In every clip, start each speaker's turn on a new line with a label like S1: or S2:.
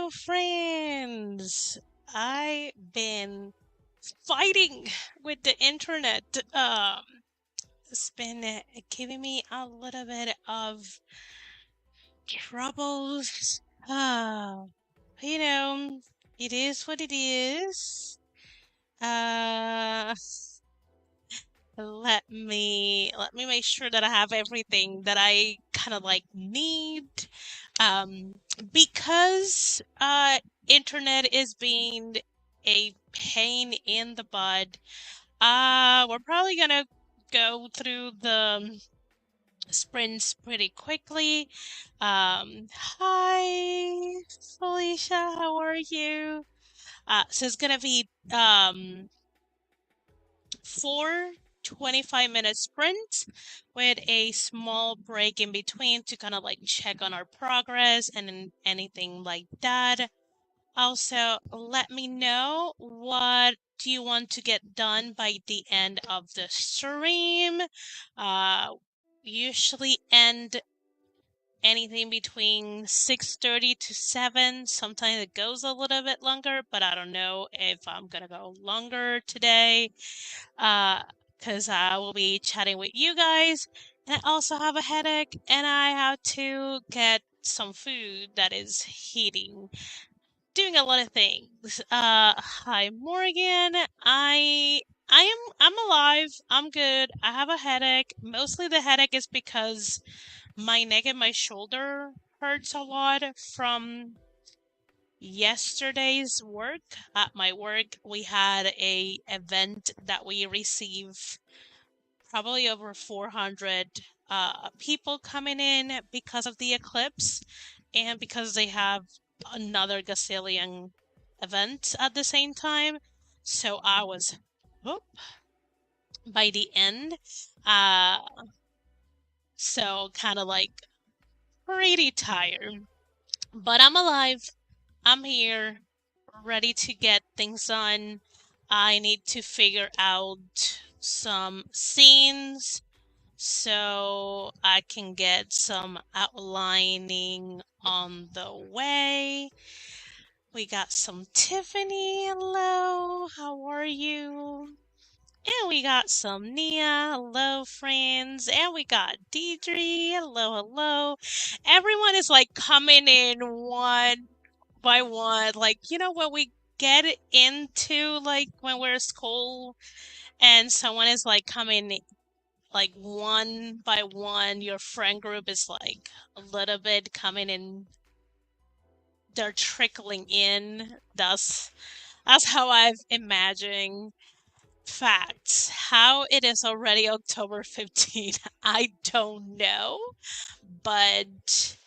S1: Hello, friends. I've been fighting with the internet. It's been giving me a little bit of troubles. Uh, you know, it is what it is. Uh, let me make sure that I have everything that I kind of like need. Um, because internet is being a pain in the butt. We're probably gonna go through the sprints pretty quickly. Hi Felicia, how are you? So it's gonna be 4 25-minute sprints with a small break in between to kind of like check on our progress and anything like that. Also, let me know what do you want to get done by the end of the stream. Uh, usually end anything between 6:30 to 7. Sometimes it goes a little bit longer, but I don't know if I'm gonna go longer today. Because I will be chatting with you guys. And I also have a headache, and I have to get some food that is heating. Doing a lot of things. Hi Morgan. I'm alive. I'm good. I have a headache. Mostly the headache is because my neck and my shoulder hurts a lot from yesterday's work. At my work, we had a event that we received probably over 400 people coming in because of the eclipse and because they have another gazillion events at the same time. So I was, whoop, by the end, uh, so kind of like pretty tired. But I'm alive. I'm here, ready to get things done. I need to figure out some scenes so I can get some outlining on the way. We got some Tiffany. Hello, how are you? And we got some Nia. Hello, friends. And we got Deidre. Hello, hello. Everyone is like coming in one by one. Like, when we get into like when we're at school and someone is like coming like one by one, your friend group is like a little bit coming in, they're trickling in. That's how I've imagined facts. How it is already October 15th, I don't know, but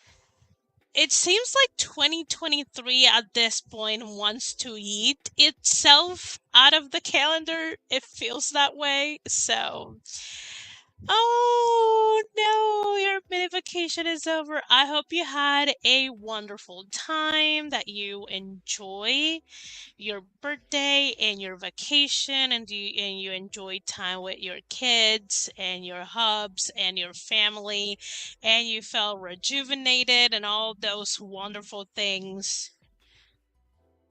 S1: it seems like 2023 at this point wants to eat itself out of the calendar. It feels that way. So oh no, your mini vacation is over. I hope you had a wonderful time, that you enjoy your birthday and your vacation, and you enjoy time with your kids and your hubs and your family, and you felt rejuvenated and all those wonderful things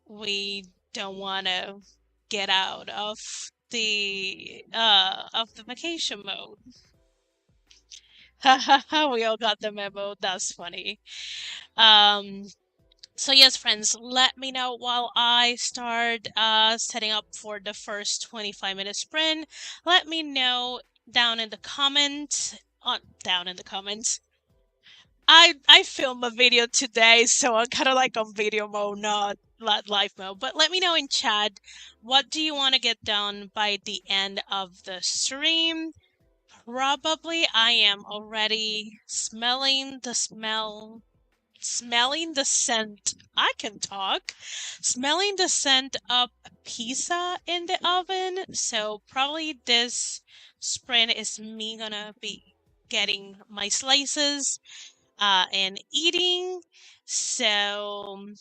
S1: we don't want to get out of the vacation mode. We all got the memo. That's funny. Um, so yes, friends, let me know while I start setting up for the first 25-minute sprint. Let me know down in the comments. Down in the comments. I filmed a video today, so I'm kind of like on video mode, not live mode. But let me know in chat, what do you want to get done by the end of the stream? Probably I am already smelling the scent. I can talk. Smelling the scent of pizza in the oven. So probably this sprint is me gonna be getting my slices and eating. So,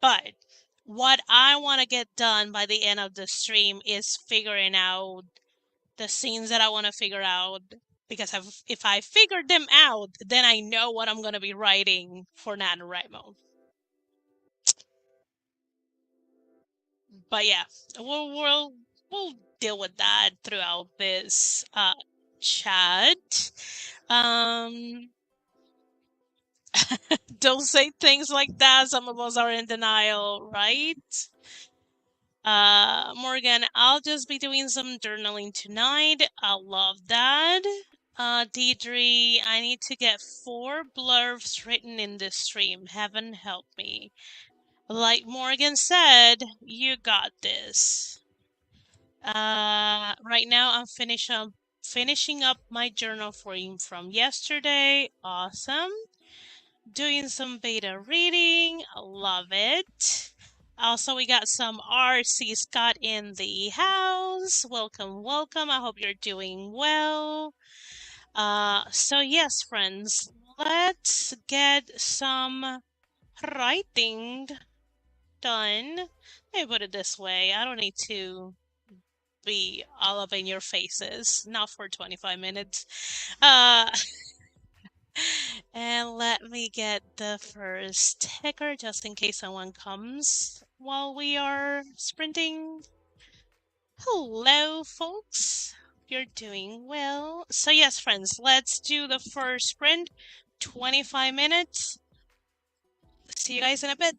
S1: but what I want to get done by the end of the stream is figuring out the scenes that I want to figure out, because if I figured them out, then I know what I'm going to be writing for NaNoWriMo. But yeah, we'll deal with that throughout this chat. Um, don't say things like that. Some of us are in denial, right? Morgan, I'll just be doing some journaling tonight. I love that. Deidre, I need to get 4 blurbs written in this stream. Heaven help me. Like Morgan said, you got this. Right now I'm finishing up my journal from yesterday. Awesome. Doing some beta reading. Love it. Also, we got some RC Scott in the house. Welcome, welcome. I hope you're doing well. So yes, friends, let's get some writing done. Let me put it this way. I don't need to be all up in your faces. Not for 25 minutes. Uh, and let me get the first ticker just in case someone comes while we are sprinting. Hello, folks. You're doing well. So yes, friends, let's do the first sprint. 25 minutes. See you guys in a bit.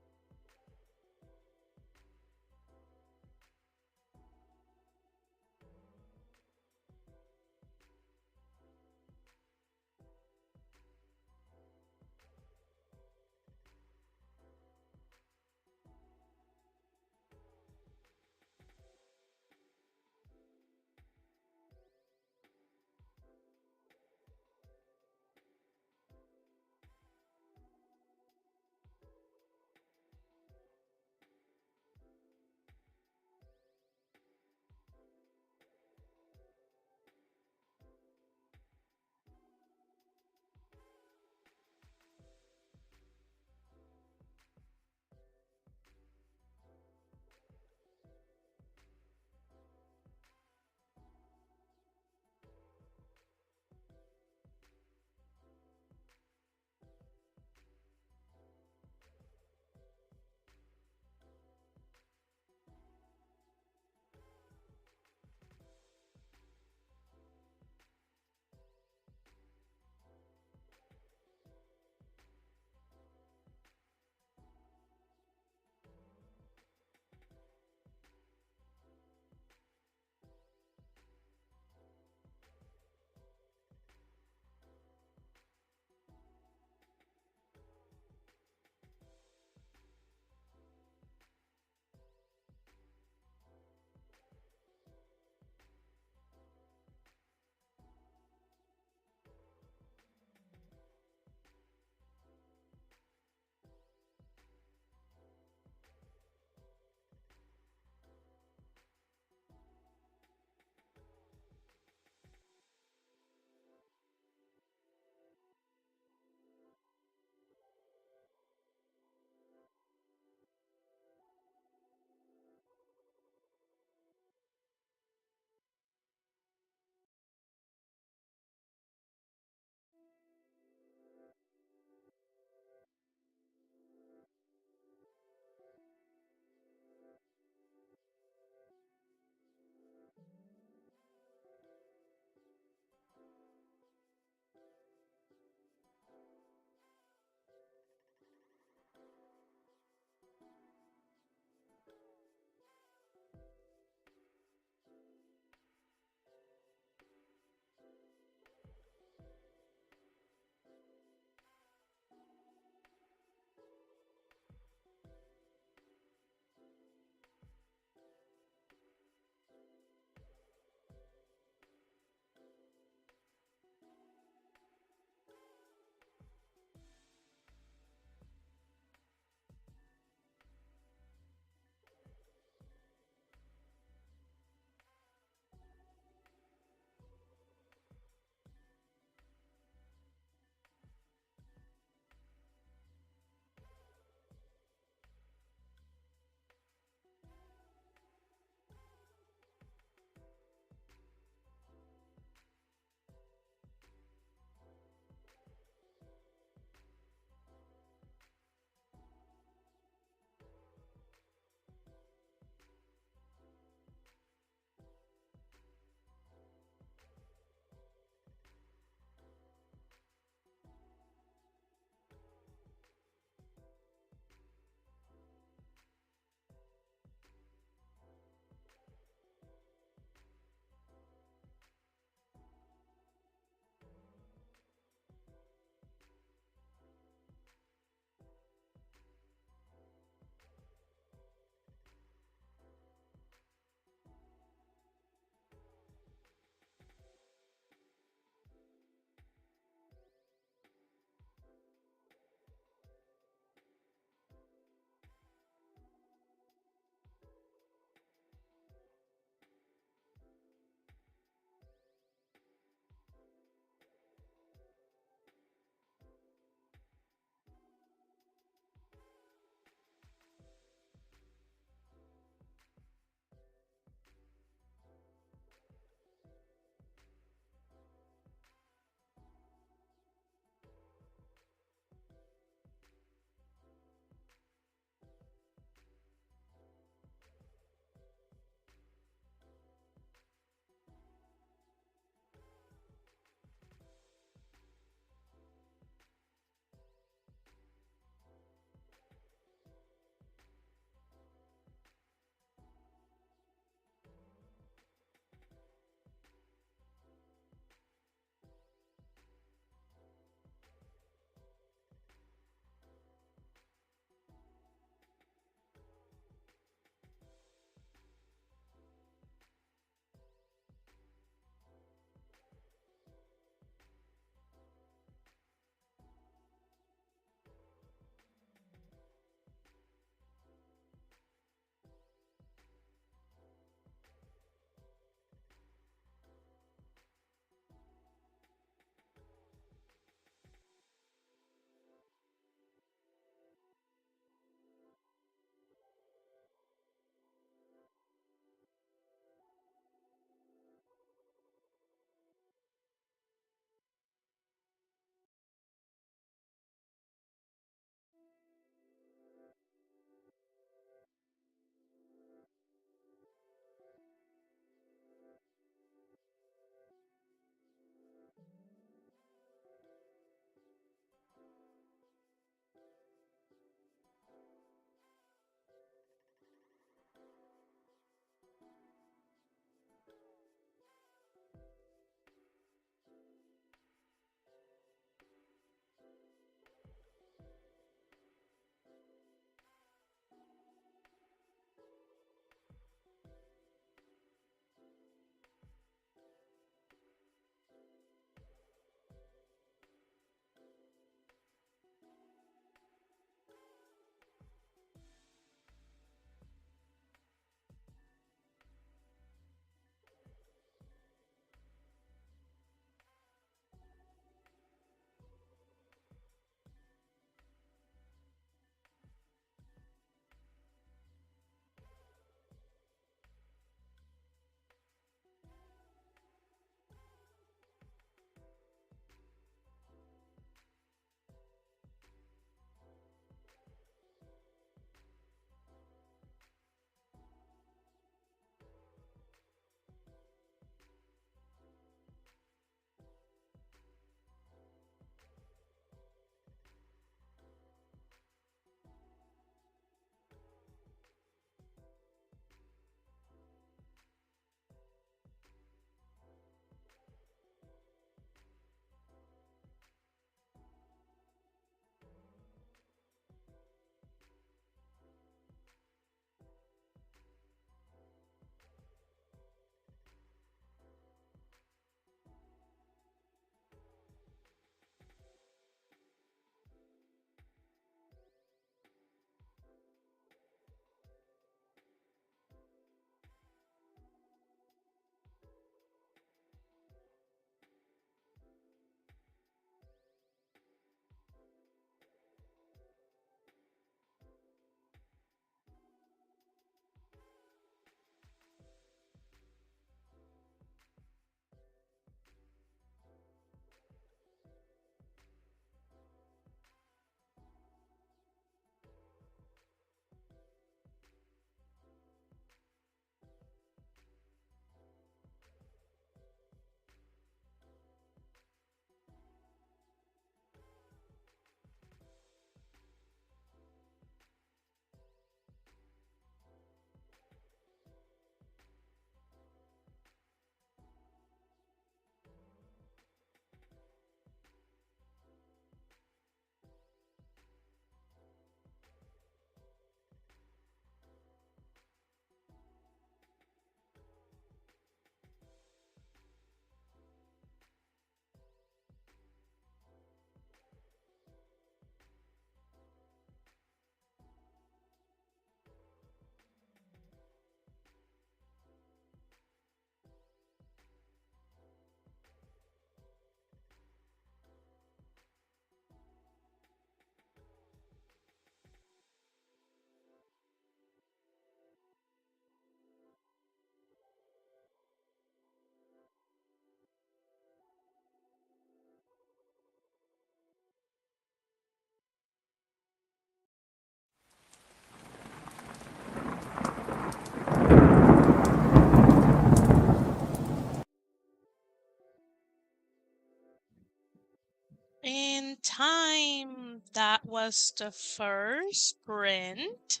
S1: In time, that was the first sprint.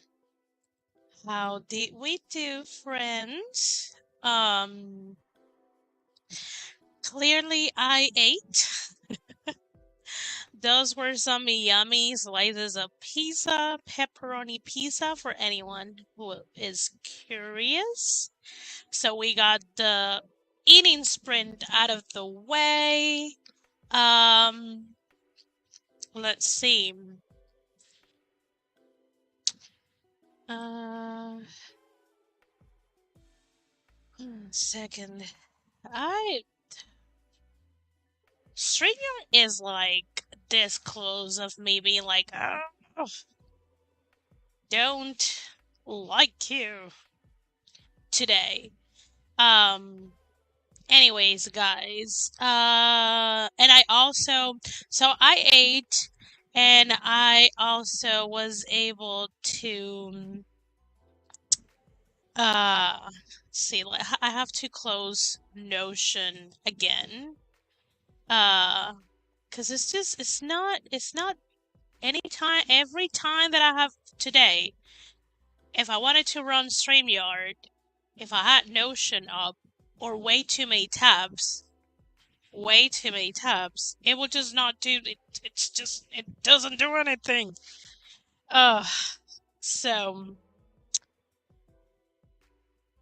S1: How did we do, friends? Clearly I ate. Those were some yummy slices of pizza, pepperoni pizza for anyone who is curious. So we got the eating sprint out of the way. Let's see. Uh, second. I Stranger is like this close of me being like, oh, don't like you today. Um, anyways, guys, and I also, so I ate, and I also was able to, see, I have to close Notion again, because it's not every time that I have today, if I wanted to run StreamYard, if I had Notion up, or way too many tabs, it will just not do it. It doesn't do anything. Uh, so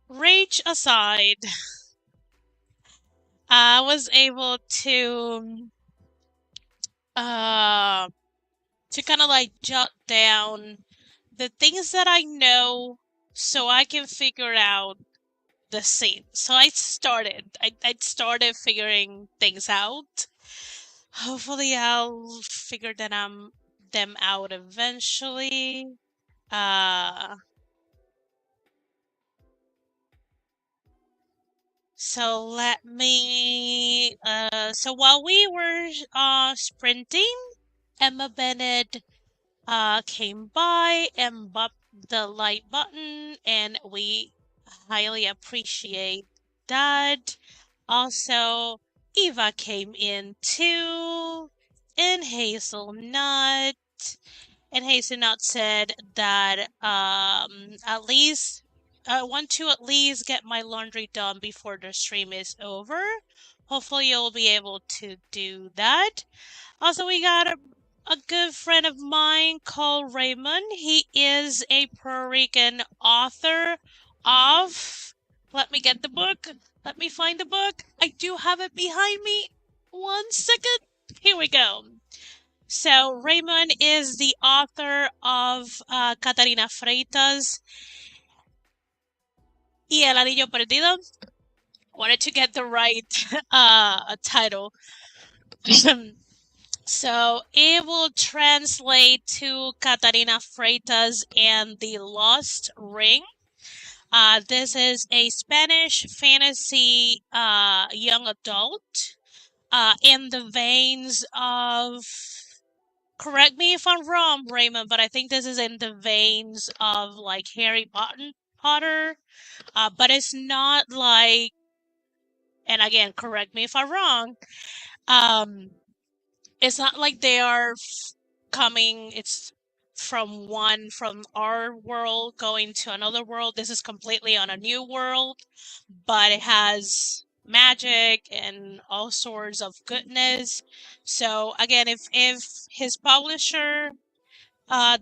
S1: rage aside, I was able uh to kind of like jot down the things that I know so I can figure out the scene. So I started figuring things out. Hopefully I'll figure them out eventually. Uh so while we were sprinting, Emma Bennett came by and bumped the like button, and we highly appreciate that. Also, Eva came in too, and Hazelnut. And Hazelnut said that at least I want to at least get my laundry done before the stream is over. Hopefully you'll be able to do that. Also, we got a good friend of mine called Raymond. He is a Puerto Rican author of. Let me get the book. Let me find the book. I do have it behind me. 1 second. Here we go. So, Raymond is the author of Catarina Freitas y El Anillo Perdido. Wanted to get the right title. So it will translate to Catarina Freitas and the Lost Ring. This is a Spanish fantasy young adult in the veins of. Correct me if I'm wrong, Raymond, but I think this is in the veins of like Potter. But it's not like, and again, correct me if I'm wrong. Um, it's not like they are coming. It's from our world going to another world. This is completely on a new world, but it has magic and all sorts of goodness. So again, if his publisher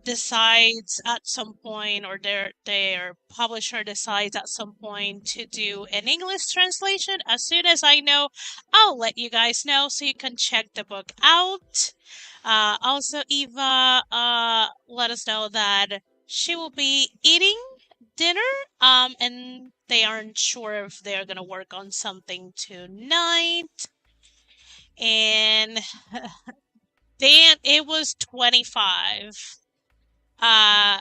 S1: decides at some point, or their publisher decides at some point to do an English translation, as soon as I know, I'll let you guys know so you can check the book out. Also, Eva let us know that she will be eating dinner, and they aren't sure if they're gonna work on something tonight. And then it was 25.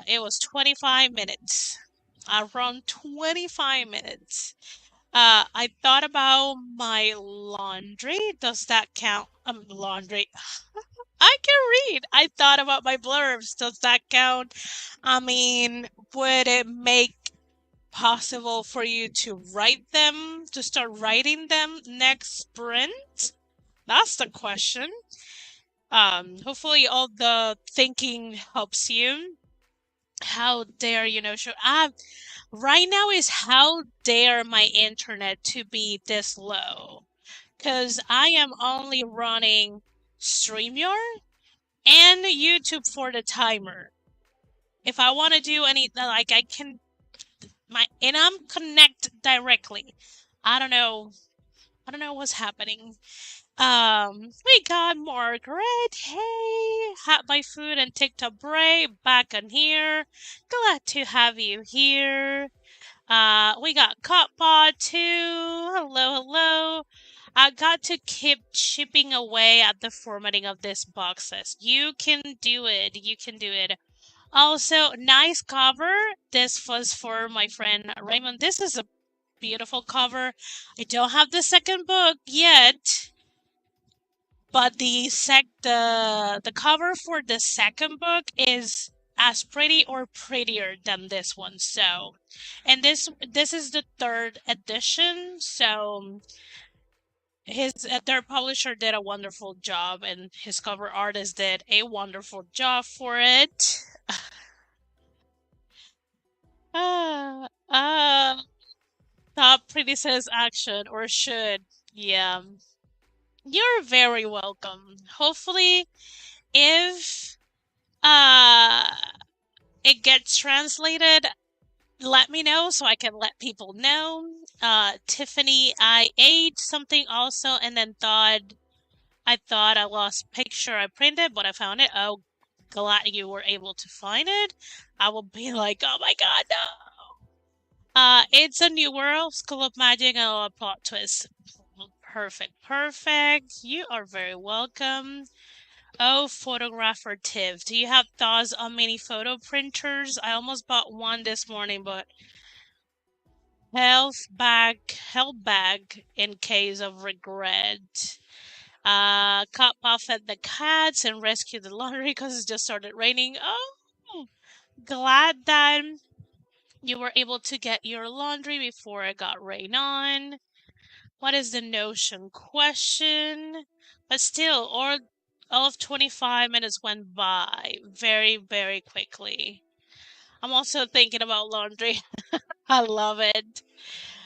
S1: It was 25 minutes. Around 25 minutes. I thought about my laundry. Does that count? Laundry. I can read. I thought about my blurbs. Does that count? I mean, would it make possible for you to write them, to start writing them next sprint? That's the question. Hopefully all the thinking helps you. How dare show right now is how dare my internet to be this low? Because I am only running StreamYard and YouTube for the timer. If I want to do any, like I can, and I'm connect directly. I don't know. I don't know what's happening. We got Margaret. Hey, had my food and TikTok break back on here. Glad to have you here. We got Cutbot too. Hello, hello. I got to keep chipping away at the formatting of these boxes. You can do it. You can do it. Also, nice cover. This was for my friend Raymond. This is a beautiful cover. I don't have the second book yet, but the cover for the second book is as pretty or prettier than this one. So, and this is the third edition. So his their publisher did a wonderful job, and his cover artist did a wonderful job for it. Ah, top pretty says action or should. Yeah. You're very welcome. Hopefully, if uh it gets translated, let me know so I can let people know. Tiffany, I ate something also and then I thought I lost picture I printed, but I found it. Oh, glad you were able to find it. I will be like, oh my god, no. It's a new world, School of Magic, and a plot twist. Perfect, perfect. You are very welcome. Oh, photographer Tiv, do you have thoughts on mini photo printers? I almost bought one this morning, but held back in case of regret. Cut fed the cats and rescued the laundry because it just started raining. Oh, glad that you were able to get your laundry before it got rain on. What is the notion question? But still, all of 25 minutes went by very, very quickly. I'm also thinking about laundry. I love it.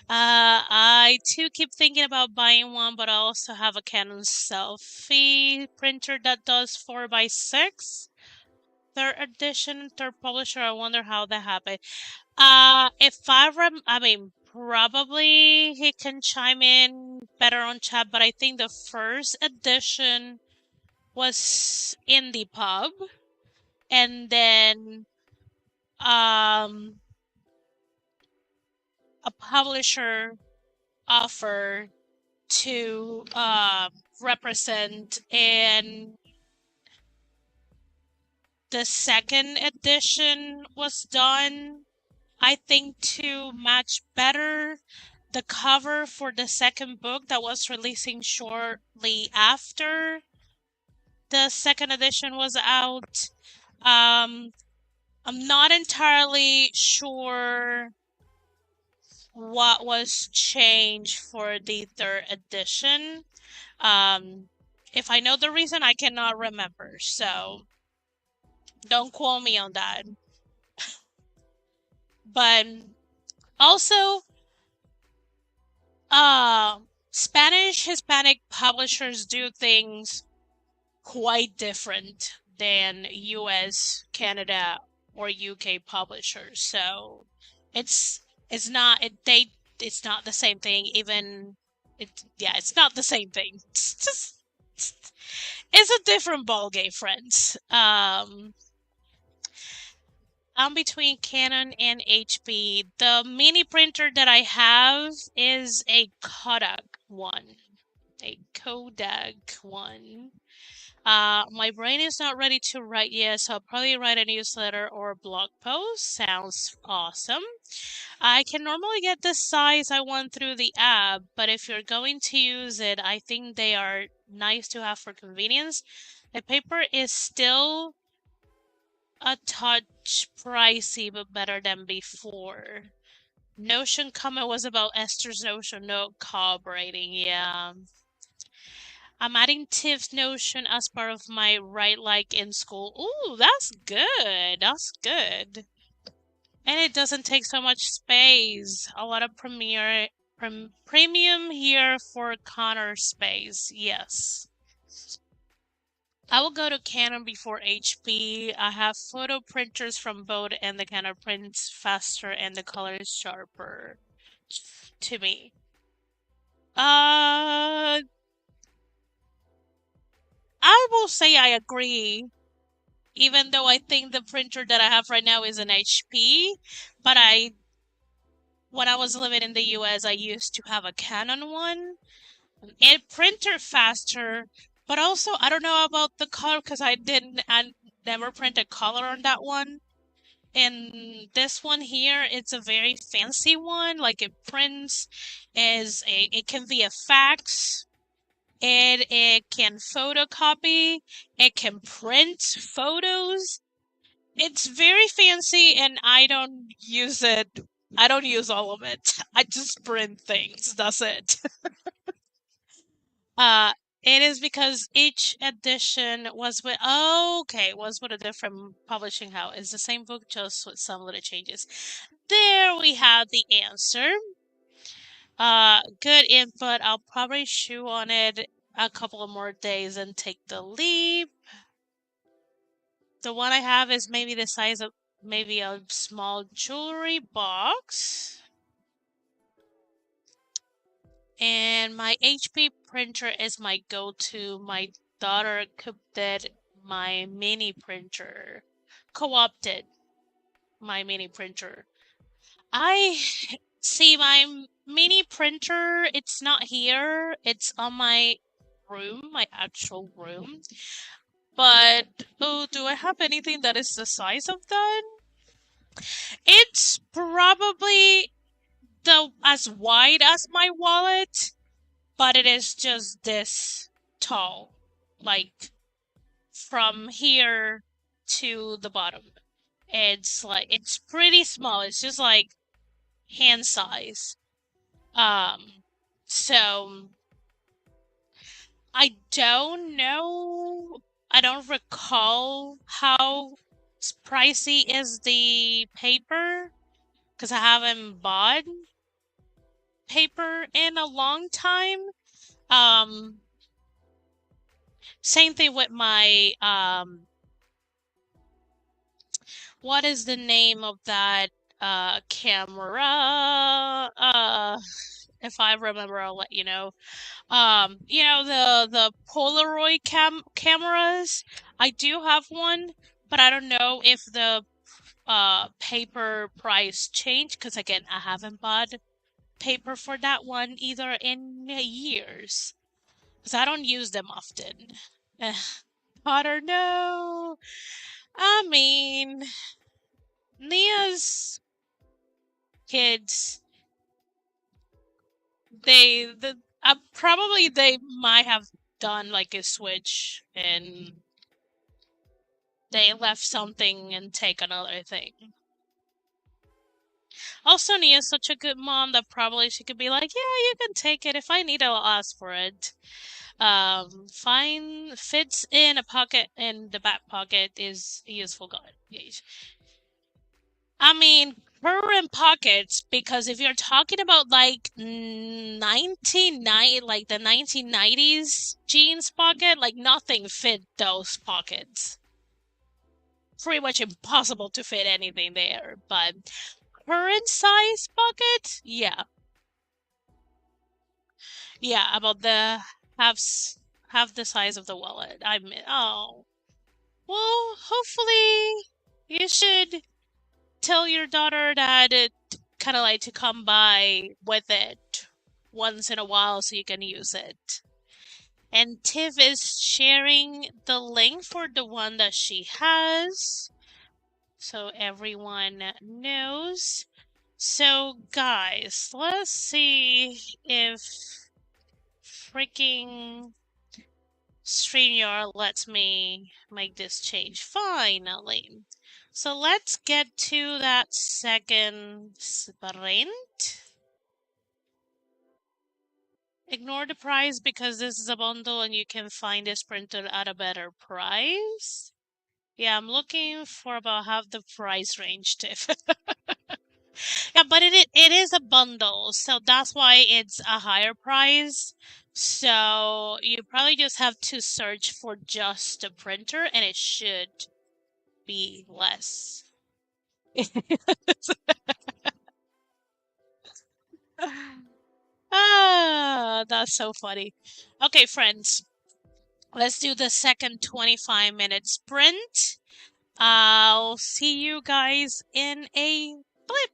S1: I too keep thinking about buying one, but I also have a Canon selfie printer that does 4x6. Third edition, third publisher. I wonder how that happened. I mean, probably he can chime in better on chat, but I think the first edition was in the pub, and then um, a publisher offered to represent, and the second edition was done, I think, to match better the cover for the second book that was releasing shortly after the second edition was out. Um, I'm not entirely sure what was changed for the third edition. If I know the reason, I cannot remember, so don't quote me on that. But also, Spanish Hispanic publishers do things quite different than US, Canada, or UK publishers. So it's it's not it they it's not the same thing. Even it's not the same thing. It's just it's a different ballgame, friends. I'm between Canon and HP. The mini printer that I have is a Kodak one. A Kodak one. My brain is not ready to write yet, so I'll probably write a newsletter or a blog post. Sounds awesome. I can normally get the size I want through the app, but if you're going to use it, I think they are nice to have for convenience. The paper is still a touch pricey, but better than before. Notion comment was about Esther's Notion note cooperating. Yeah. I'm adding Tiff Notion as part of my write like in school. Ooh, that's good. That's good. And it doesn't take so much space. A lot of premium here for Connor space. Yes. I will go to Canon before HP. I have photo printers from both, and the Canon prints faster and the color is sharper to me. I will say I agree, even though I think the printer that I have right now is an HP, but when I was living in the US, I used to have a Canon one. It printed faster, but also I don't know about the color because I never printed color on that one. And this one here, it's a very fancy one. Like it prints it can be a fax. It can photocopy. It can print photos. It's very fancy, and I don't use it. I don't use all of it. I just print things. That's it. Uh, it is because each edition was with a different publishing house. It's the same book, just with some little changes. There we have the answer. Good input. I'll probably chew on it a couple of more days and take the leap. The one I have is maybe the size of maybe a small jewelry box. And my HP printer is my go-to. My daughter co-opted my mini printer. Co-opted my mini printer. I see my mini printer, it's not here. It's on my room, my actual room. But, oh, do I have anything that is the size of that? It's probably as wide as my wallet, but it is just this tall, like from here to the bottom. It's pretty small. It's just like hand size. So I don't know. I don't recall how pricey is the paper because I haven't bought paper in a long time. Same thing with my what is the name of that camera? If I remember, I'll let you know. The Polaroid cameras. I do have one, but I don't know if the paper price changed because again, I haven't bought paper for that one either in years because I don't use them often. Potter, no. I mean, Nia's kids, probably they might have done like a switch and they left something and take another thing. Also, Nia's such a good mom that probably she could be like, yeah, you can take it. If I need it, I'll ask for it. Fine, fits in a pocket in the back pocket is a useful guide. I mean, current pockets, because if you're talking about like 1990, like the 1990s jeans pocket, like nothing fit those pockets. Pretty much impossible to fit anything there, but current size pocket, yeah. Yeah, about the half the size of the wallet. Oh. Well, hopefully you should tell your daughter that it kind of like to come by with it once in a while so you can use it. And Tiff is sharing the link for the one that she has so everyone knows. So, guys, let's see if freaking StreamYard lets me make this change finally. So let's get to that second sprint. Ignore the price because this is a bundle and you can find this printed at a better price. Yeah, I'm looking for about half the price range, Tiff. Yeah, but it is a bundle, so that's why it's a higher price. So you probably just have to search for just the printer and it should be less. Ah, that's so funny. Okay, friends, let's do the second 25-minute sprint. I'll see you guys in a blip.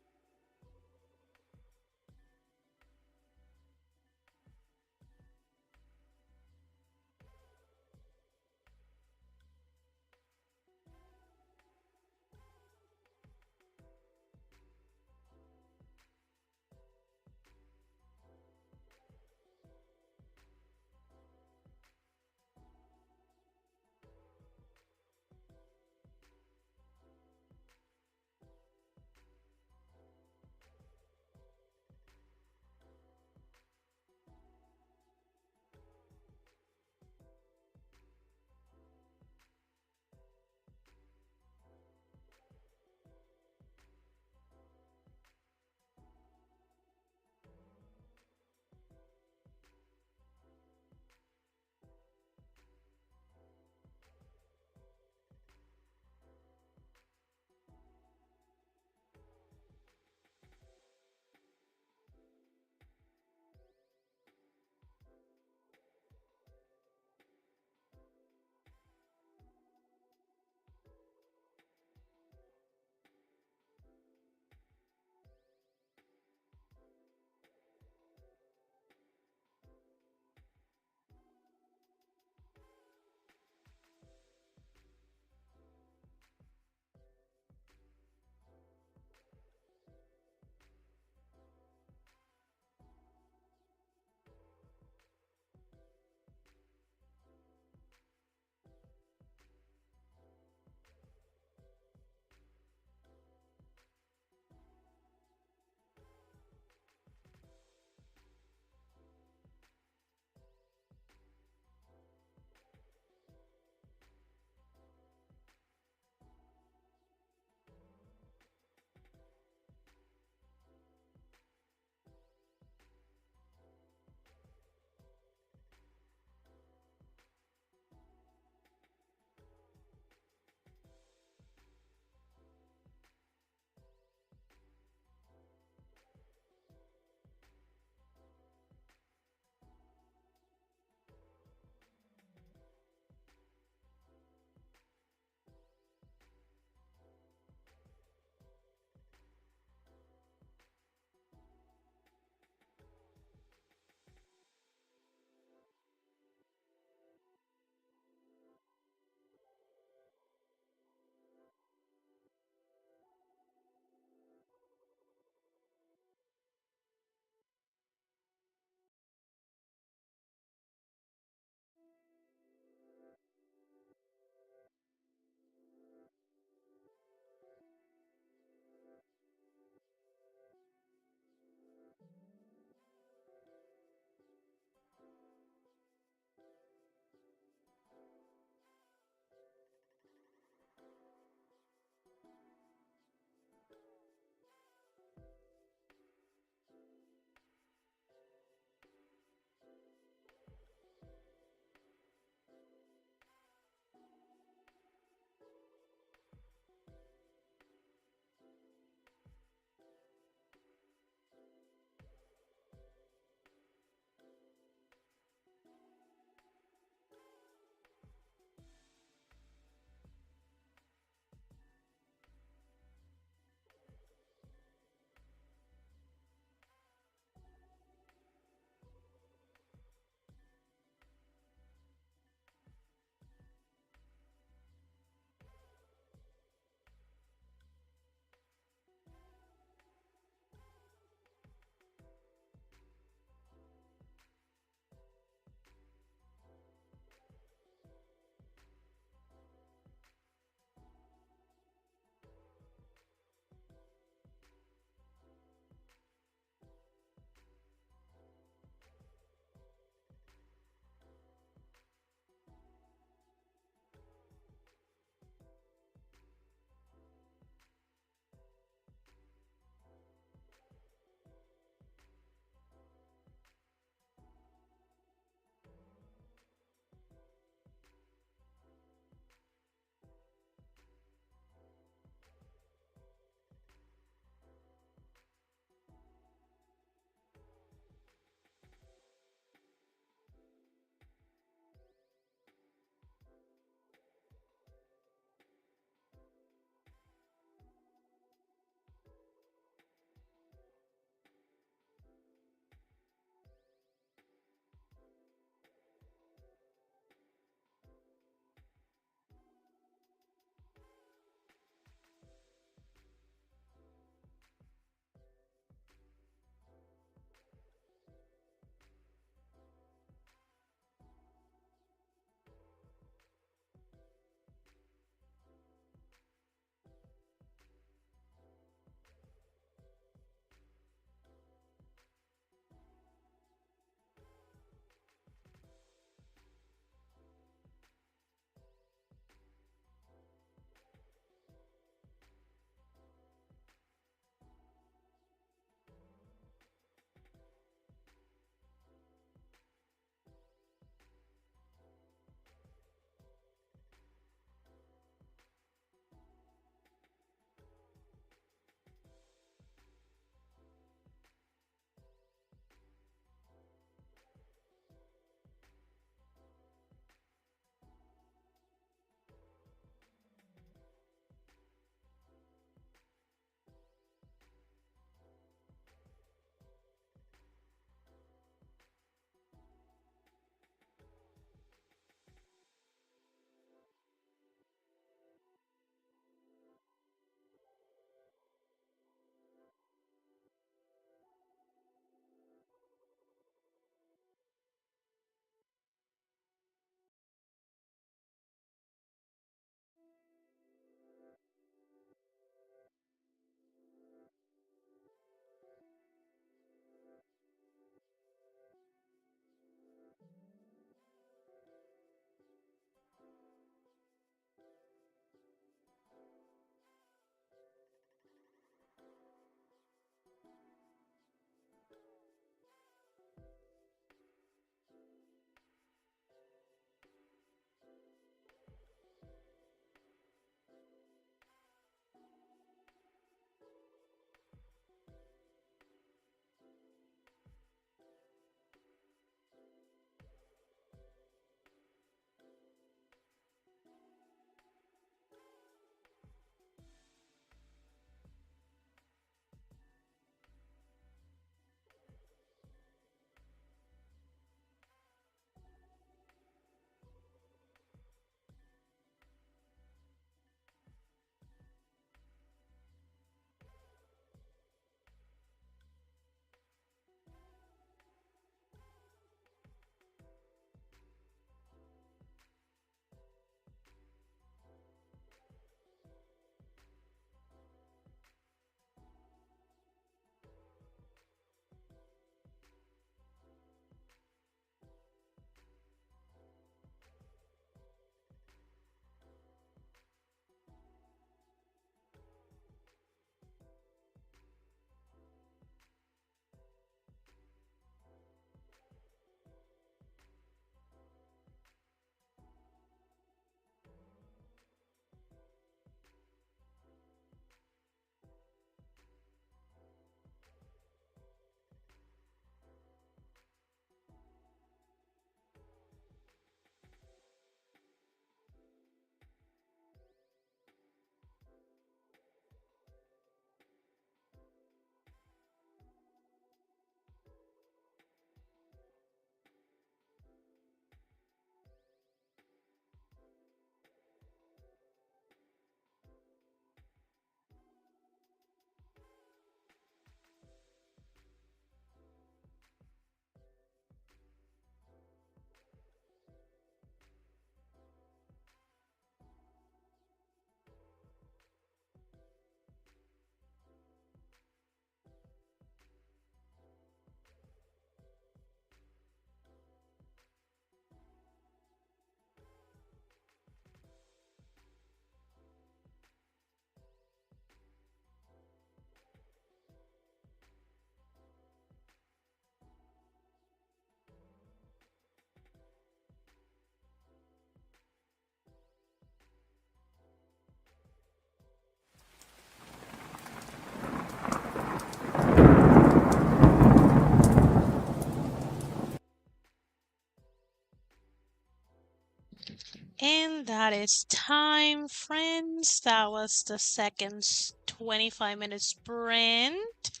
S1: that is time, friends. That was the second 25-minute sprint.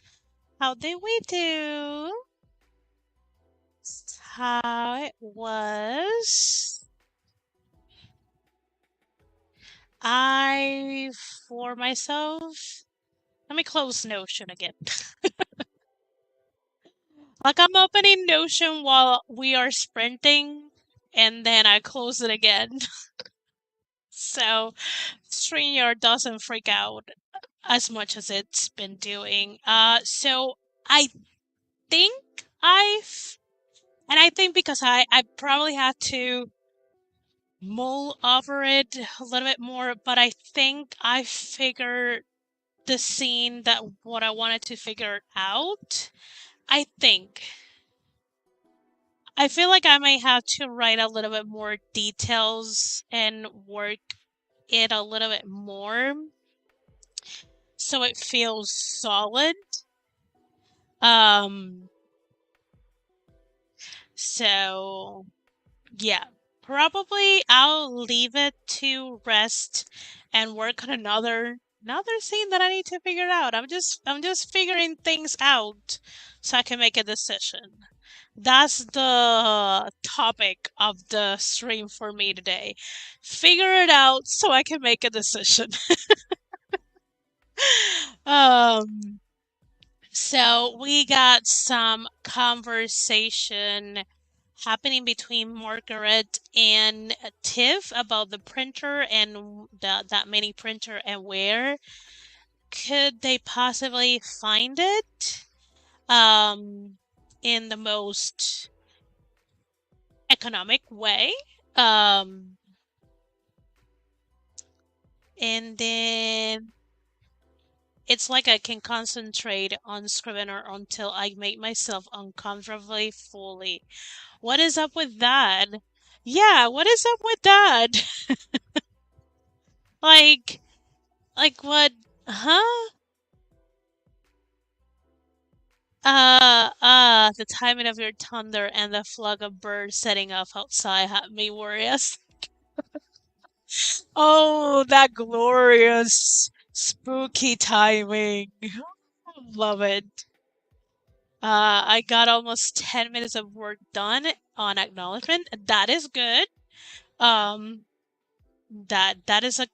S1: How did we do? How it was. For myself, let me close Notion again. Like I'm opening Notion while we are sprinting, and then I close it again. So StreamYard doesn't freak out as much as it's been doing. So I think I think because I probably had to mull over it a little bit more, but I think I figured the scene that what I wanted to figure out. I think. I feel like I may have to write a little bit more details and work it a little bit more so it feels solid. Um, so yeah, probably I'll leave it to rest and work on another scene that I need to figure out. I'm just figuring things out so I can make a decision. That's the topic of the stream for me today. Figure it out so I can make a decision. um so we got some conversation happening between Margaret and Tiff about the printer and that mini printer and where could they possibly find it in the most economic way. Um, and then it's like I can concentrate on Scrivener until I make myself uncomfortably fully. What is up with that? Yeah, what is up with that? Like, like what? Huh? The timing of your thunder and the flock of birds setting off outside had me worried. Oh, that glorious, spooky timing. Love it. I got almost 10 minutes of work done on acknowledgement. That is good. Um, that is a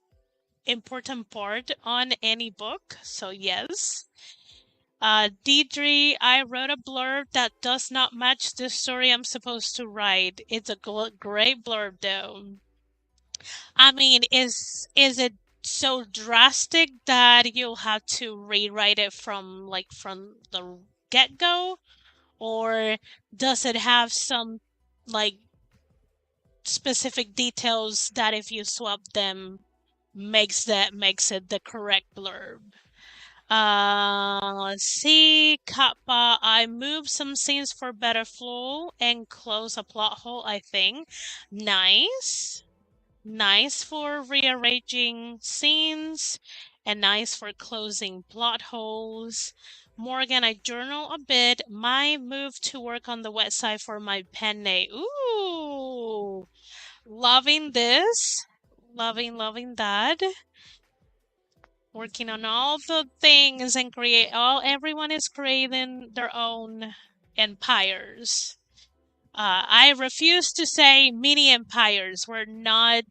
S1: important part on any book. So yes. Deidre, I wrote a blurb that does not match the story I'm supposed to write. It's a great blurb though. I mean, is it so drastic that you'll have to rewrite it from the get-go? Or does it have some like specific details that if you swap them makes it the correct blurb? Let's see. Kappa, I moved some scenes for better flow and close a plot hole, I think. Nice. Nice for rearranging scenes and nice for closing plot holes. Morgan, I journal a bit. My move to work on the website for my penne. Ooh, loving this. Loving that. Working on all the things and everyone is creating their own empires. I refuse to say mini empires. We're not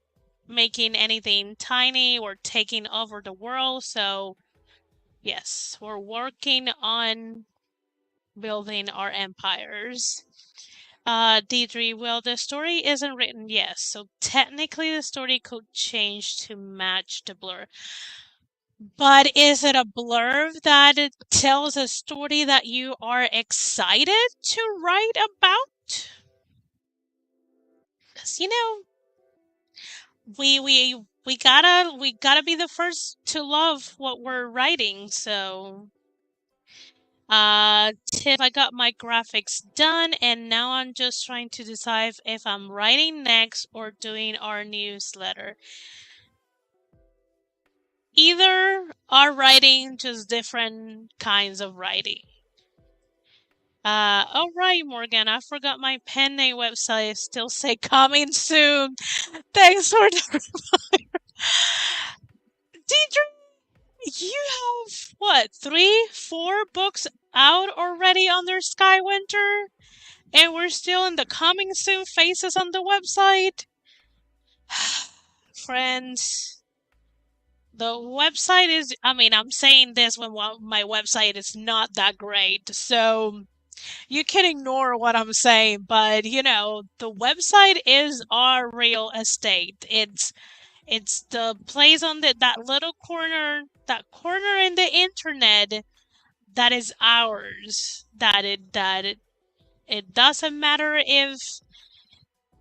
S1: making anything tiny or taking over the world. So, yes, we're working on building our empires. Deidre, well, the story isn't written yet, so technically the story could change to match the blur. But is it a blurb that it tells a story that you are excited to write about? Because, we gotta be the first to love what we're writing. So Tiff, I got my graphics done and now I'm just trying to decide if I'm writing next or doing our newsletter. Either are writing, just different kinds of writing. All right, Morgan. I forgot my pen name website. Still say coming soon. Thanks for the Deidre. You have what, three, four books out already under Skywinter, and we're still in the coming soon phases on the website. Friends, the website is. I mean, I'm saying this when my website is not that great, so you can ignore what I'm saying, but the website is our real estate. It's the place on that little corner, that corner in the internet that is ours. It doesn't matter if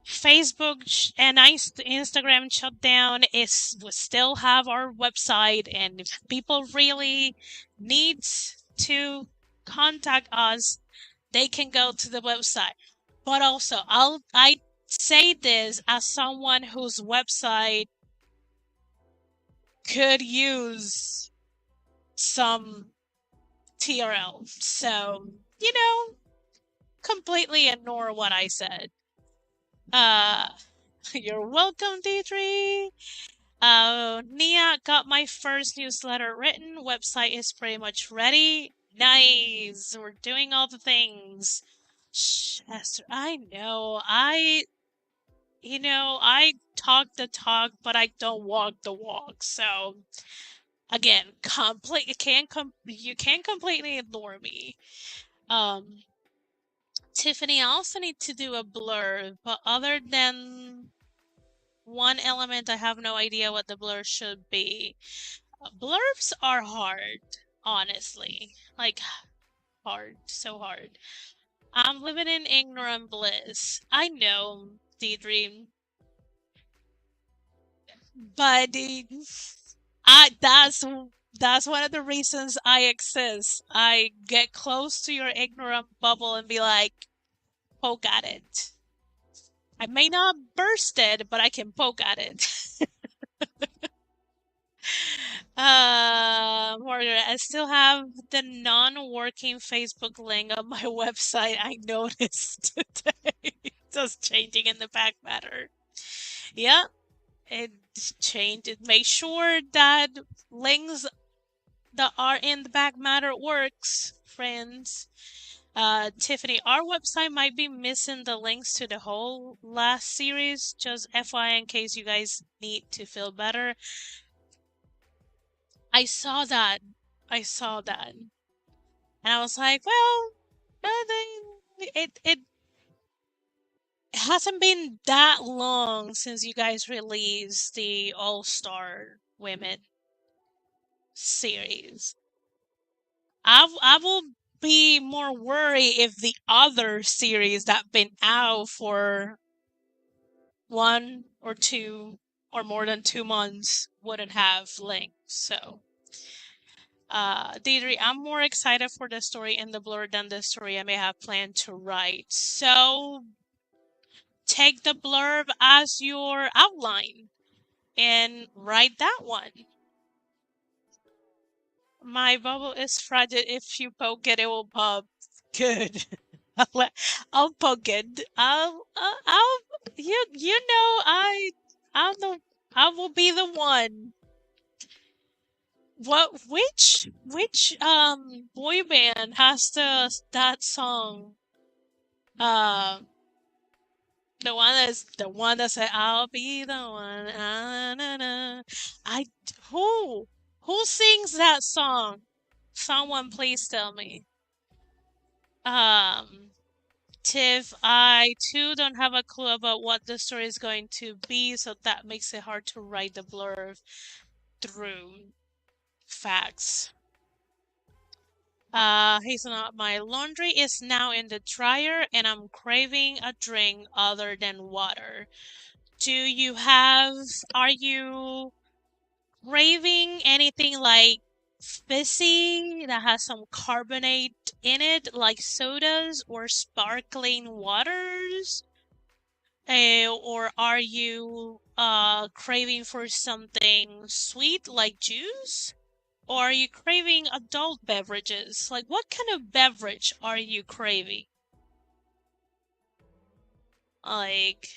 S1: Facebook and Instagram shut down. We still have our website, and if people really needs to contact us, they can go to the website. But also, I say this as someone whose website could use some TRL. So, completely ignore what I said. Uh, you're welcome, Deidre. Nia got my first newsletter written. Website is pretty much ready. Nice. We're doing all the things. Shh, Esther, I know. I talk the talk, but I don't walk the walk. So, again, you can't completely ignore me. Um, Tiffany, I also need to do a blur, but other than one element, I have no idea what the blur should be. Blurbs are hard, honestly. Like, hard, so hard. I'm living in ignorant bliss. I know, Deidre, but that's one of the reasons I exist. I get close to your ignorant bubble and be like, poke at it. I may not burst it, but I can poke at it. Margaret, I still have the non-working Facebook link on my website. I noticed today. Just changing in the back matter. Yeah, it changed. It made sure that links that are in the back matter works, friends. Tiffany, our website might be missing the links to the whole last series. Just FYI, in case you guys need to feel better. I saw that. I saw that. And I was like, well, it hasn't been that long since you guys released the All Star Women series. I will be more worried if the other series that been out for 1 or 2 or more than 2 months wouldn't have links. So, Deidre, I'm more excited for the story in the blur than the story I may have planned to write. So, take the blurb as your outline and write that one. My bubble is fragile. If you poke it, it will pop. Good. I'll poke it. You know, I'm the, I will be the one. Which boy band has that song? Uh, the one that said, "I'll be the one." Ah, na, na. I who who sings that song? Someone please tell me. Um, Tiff, I too don't have a clue about what the story is going to be, so that makes it hard to write the blurb through facts. Hazelnut, my laundry is now in the dryer and I'm craving a drink other than water. Are you craving anything like fizzy that has some carbonate in it, like sodas or sparkling waters? Or are you craving for something sweet like juice? Or are you craving adult beverages? Like, what kind of beverage are you craving? Like,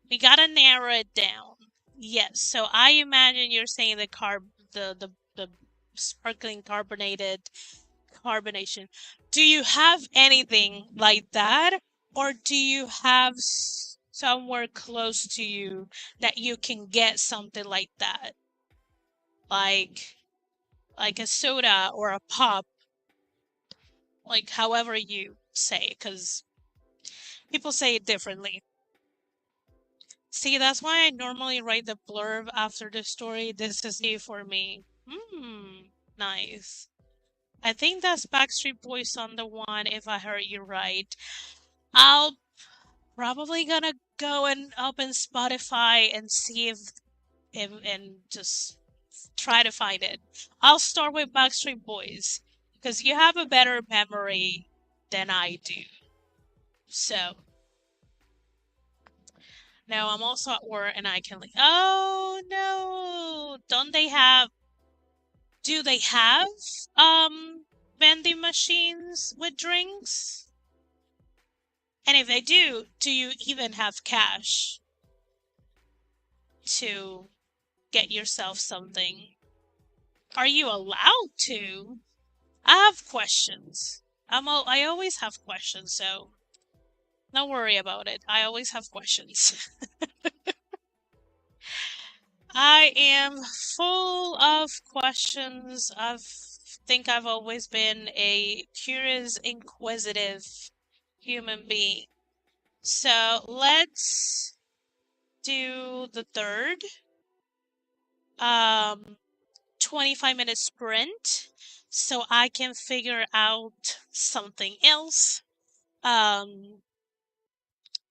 S1: we gotta narrow it down. Yes, so I imagine you're saying the sparkling carbonated carbonation. Do you have anything like that, or do you have somewhere close to you that you can get something like that, like a soda or a pop, like however you say, because people say it differently. See, that's why I normally write the blurb after the story. This is new for me. Nice. I think that's Backstreet Boys on the one, if I heard you right. I'll probably gonna go and open Spotify and see if and just try to find it. I'll start with Backstreet Boys because you have a better memory than I do. So now I'm also at work and I can like, oh no, don't they have? Do they have vending machines with drinks? And if they do you even have cash to get yourself something? Are you allowed to? I have questions. I always have questions, so don't worry about it. I always have questions. I am full of questions. Think I've always been a curious, inquisitive human being. So let's do the third. 25-minute sprint so I can figure out something else. Um,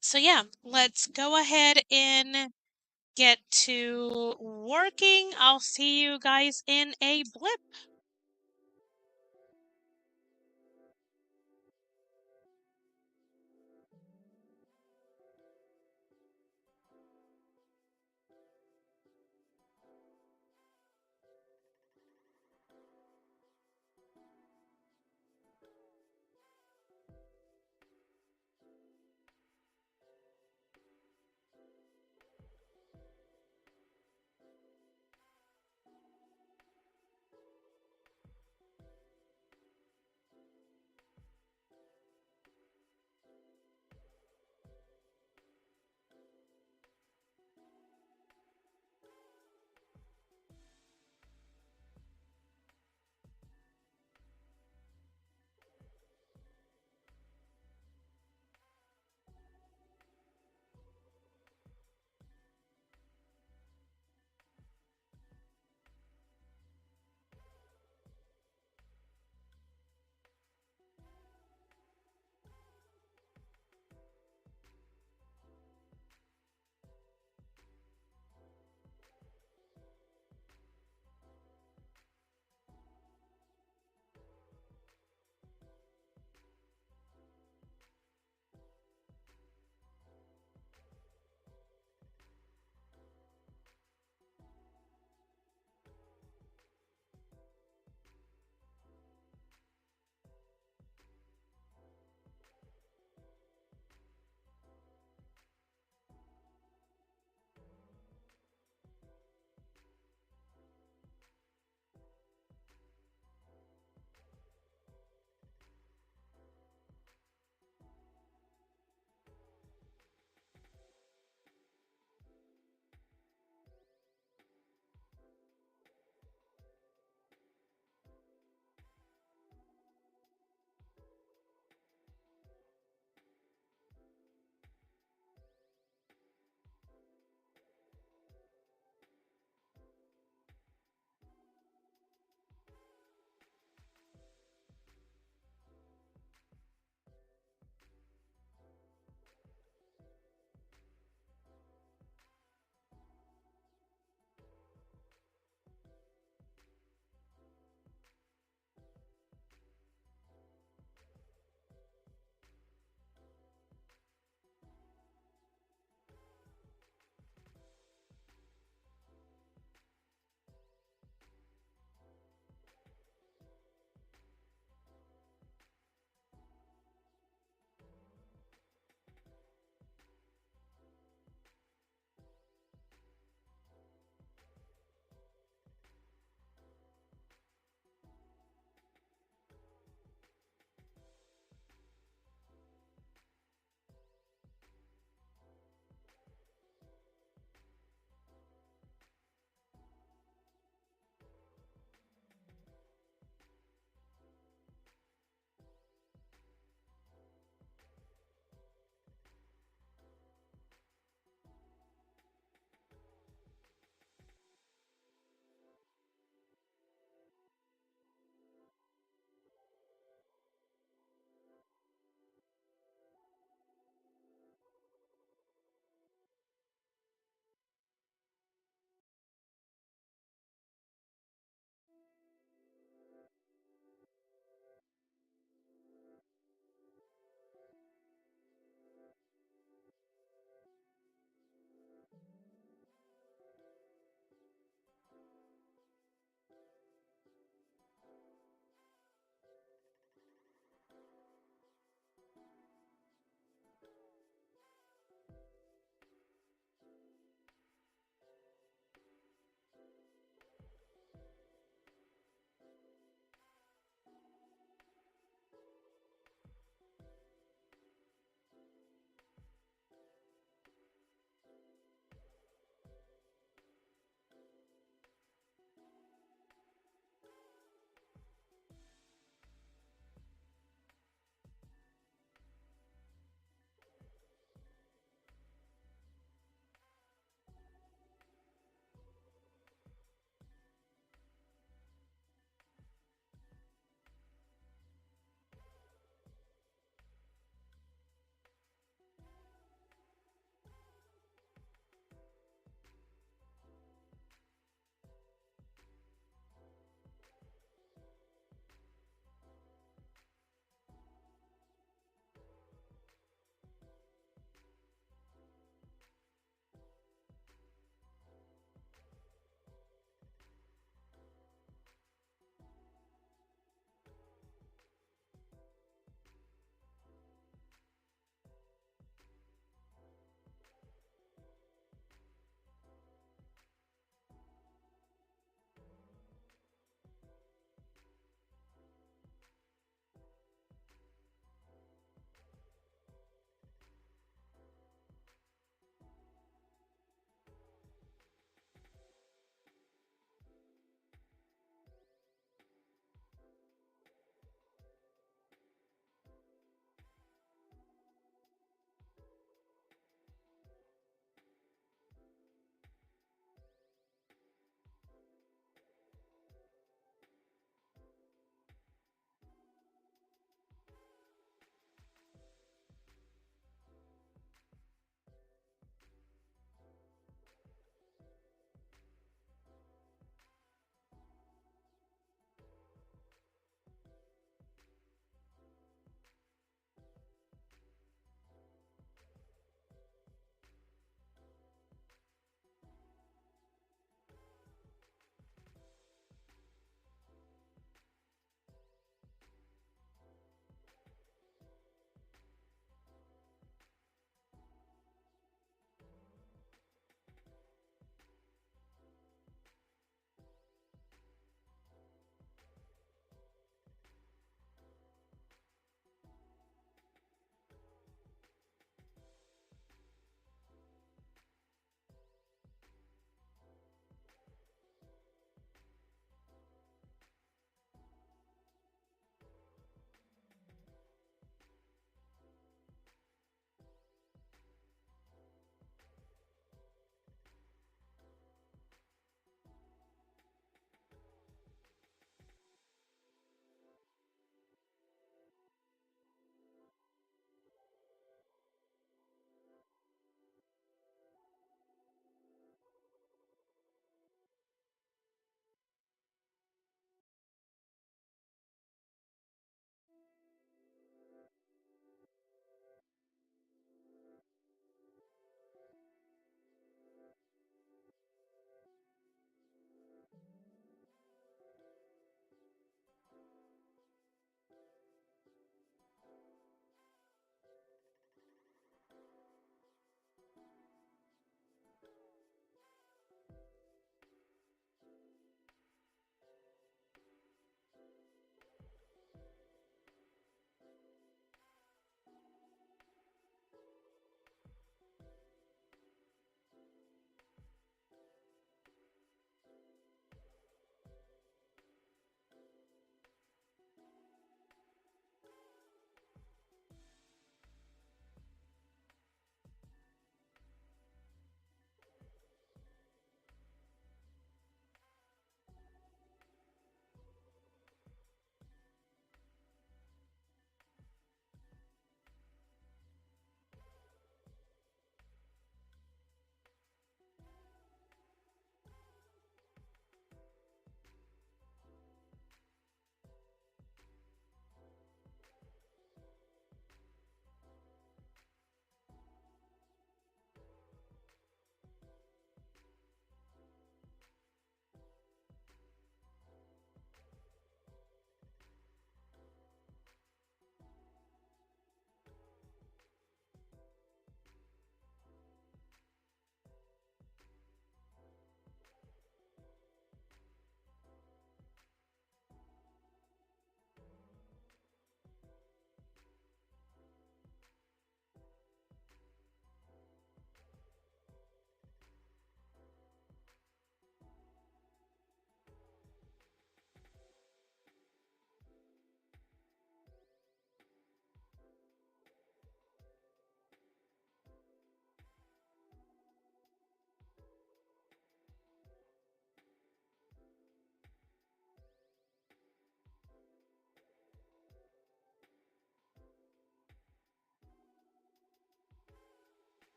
S1: so yeah, let's go ahead and get to working. I'll see you guys in a blip.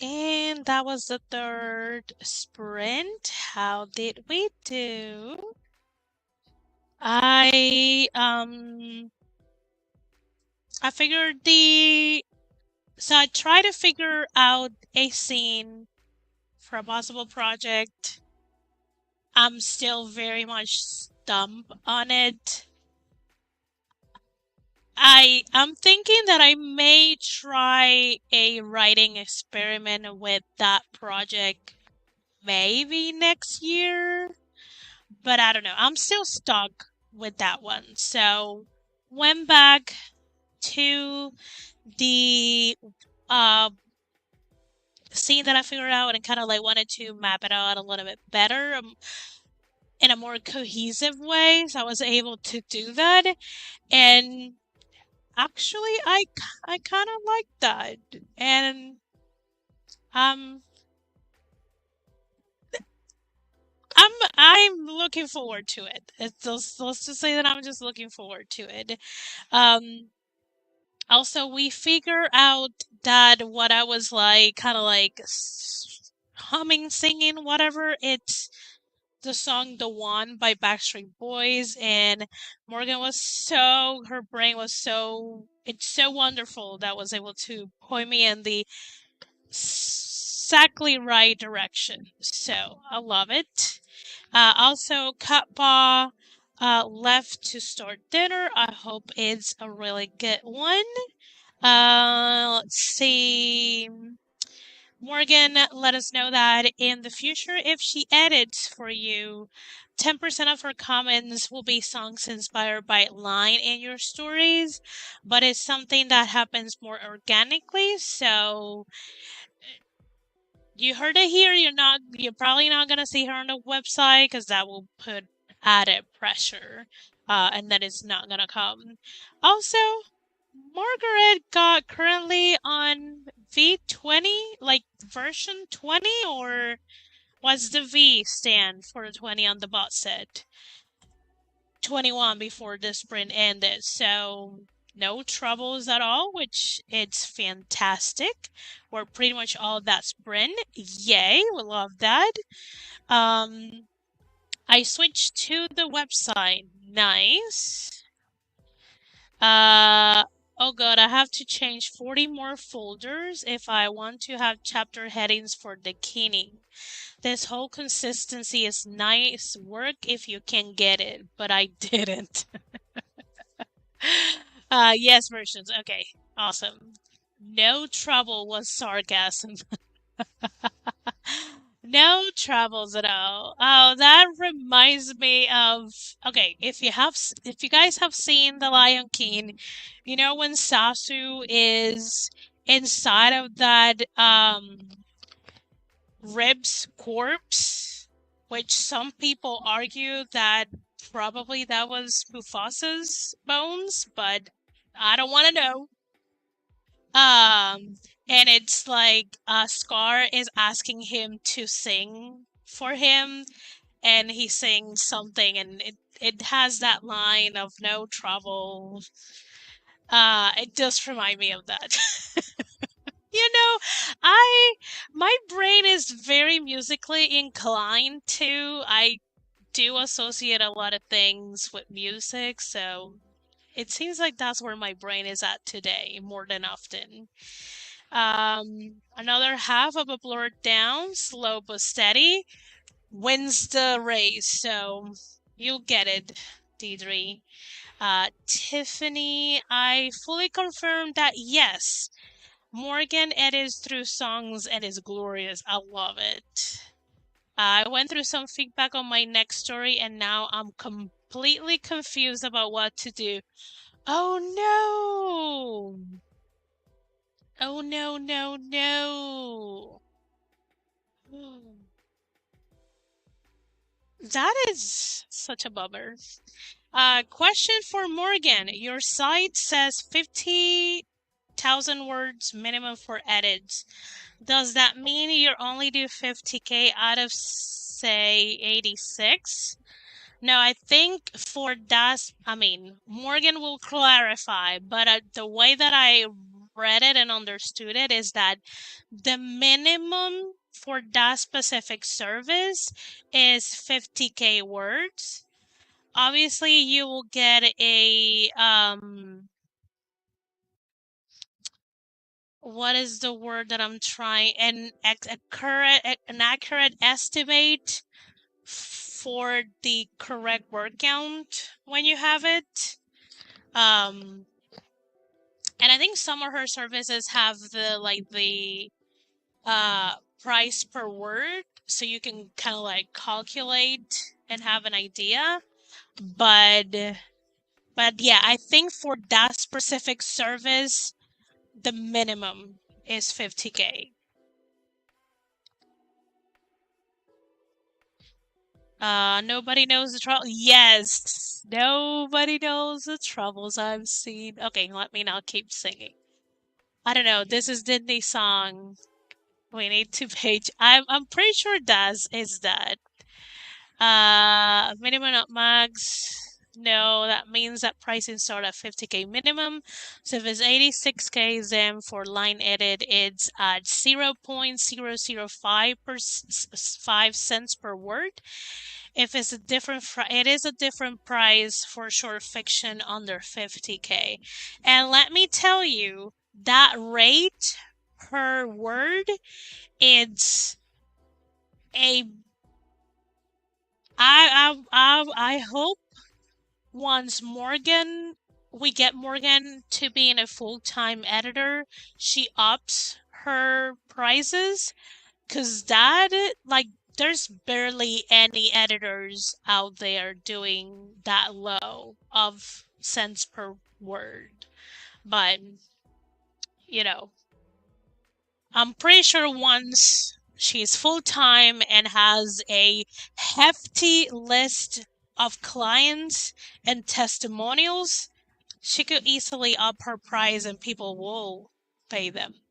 S1: And that was the third sprint. How did we do? I figured so I tried to figure out a scene for a possible project. I'm still very much stumped on it. I'm thinking that I may try a writing experiment with that project maybe next year, but I don't know. I'm still stuck with that one. So went back to the uh scene that I figured out and kind of like wanted to map it out a little bit better in a more cohesive way. So I was able to do that, and actually, I kind of like that, and um, I'm looking forward to it. Let's just say that I'm just looking forward to it. Um, Also, we figure out that what I was like, kind of like humming, singing, whatever. It's the song "The One" by Backstreet Boys, and Morgan was her brain was it's so wonderful that was able to point me in the exactly right direction. So I love it. Also, Katba left to start dinner. I hope it's a really good one. Let's see. Morgan let us know that in the future, if she edits for you, 10% of her comments will be songs inspired by line in your stories, but it's something that happens more organically. So you heard it here. You're probably not gonna see her on the website because that will put added pressure, and that is not gonna come. Also, Margaret got currently on V20, like version 20, or what's the V stand for the 20 on the bot set? 21 before the sprint ended, so no troubles at all, which it's fantastic. We're pretty much all that sprint. Yay, we love that. Um, I switched to the website. Nice. Uh, oh god, I have to change 40 more folders if I want to have chapter headings for the Bikini. This whole consistency is nice work if you can get it, but I didn't. Yes, versions. Okay, awesome. No trouble was sarcasm. No troubles at all. Oh, that reminds me of okay, if you guys have seen The Lion King, you know when Sasu is inside of that Rib's corpse, which some people argue that probably that was Mufasa's bones, but I don't want to know. Um, and it's like Scar is asking him to sing for him, and he sings something, and it has that line of no trouble. It does remind me of that. You know, I my brain is very musically inclined too. I do associate a lot of things with music, so it seems like that's where my brain is at today more than often. Another half of a blurred down, slow but steady, wins the race. So you'll get it, Deidre. Tiffany, I fully confirm that yes, Morgan edits through songs and is glorious. I love it. I went through some feedback on my next story and now I'm completely confused about what to do. Oh no! Oh no, no, no! That is such a bummer. Question for Morgan. Your site says 50,000 words minimum for edits. Does that mean you only do 50K out of, say, 86? No, I think for that, I mean, Morgan will clarify, but the way that I read it and understood it is that the minimum for that specific service is 50K words. Obviously, you will get a what is the word that I'm trying an accurate estimate for the correct word count when you have it. Um, and I think some of her services have the price per word, so you can kind of like calculate and have an idea. But yeah, I think for that specific service, the minimum is 50K. Nobody knows the trouble. Yes, nobody knows the troubles I've seen. Okay, let me not keep singing. I don't know. This is Disney song. We need to page. I'm pretty sure das is that. Minimum not max. No, that means that pricing start at 50K minimum. So if it's 86K, then for line edit, it's at 0.005 5 cents per word. If it's it is a different price for short fiction under 50K. And let me tell you, that rate per word, it's a I hope once we get Morgan to being a full-time editor, she ups her prices, cause that, like, there's barely any editors out there doing that low of cents per word. But, you know, I'm pretty sure once she's full time and has a hefty list of clients and testimonials, she could easily up her price and people will pay them.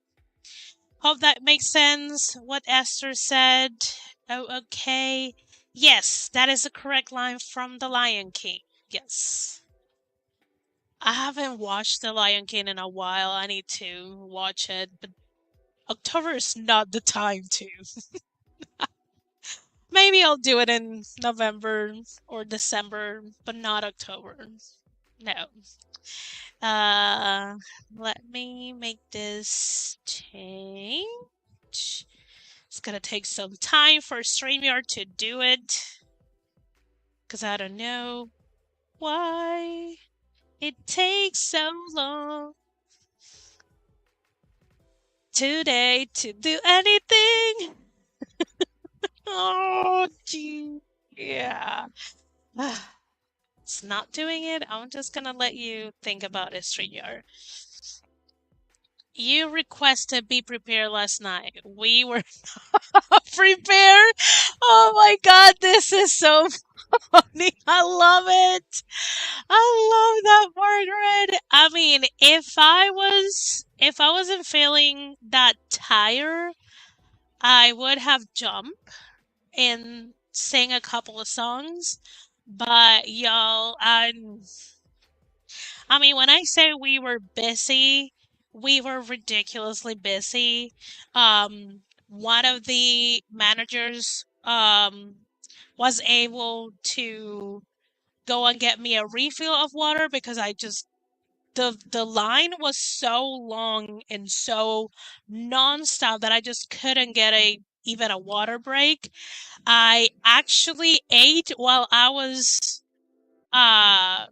S1: Hope that makes sense what Esther said. Oh, okay. Yes, that is the correct line from The Lion King. Yes. I haven't watched The Lion King in a while. I need to watch it, but October is not the time to. Maybe I'll do it in November or December, but not October. No. Uh, Let me make this change. It's gonna take some time for StreamYard to do it, because I don't know why it takes so long today to do anything. Oh, gee. Yeah. It's not doing it. I'm just gonna let you think about it, StreamYard. You requested be prepared last night. We were not prepared. Oh my god, this is so funny. I love it. I love that, Margaret. I mean, if I wasn't feeling that tired, I would have jumped and sang a couple of songs. But y'all, I mean, when I say we were busy, we were ridiculously busy. One of the managers was able to go and get me a refill of water because I just the line was so long and so nonstop that I just couldn't get a even a water break. I actually ate while I was uh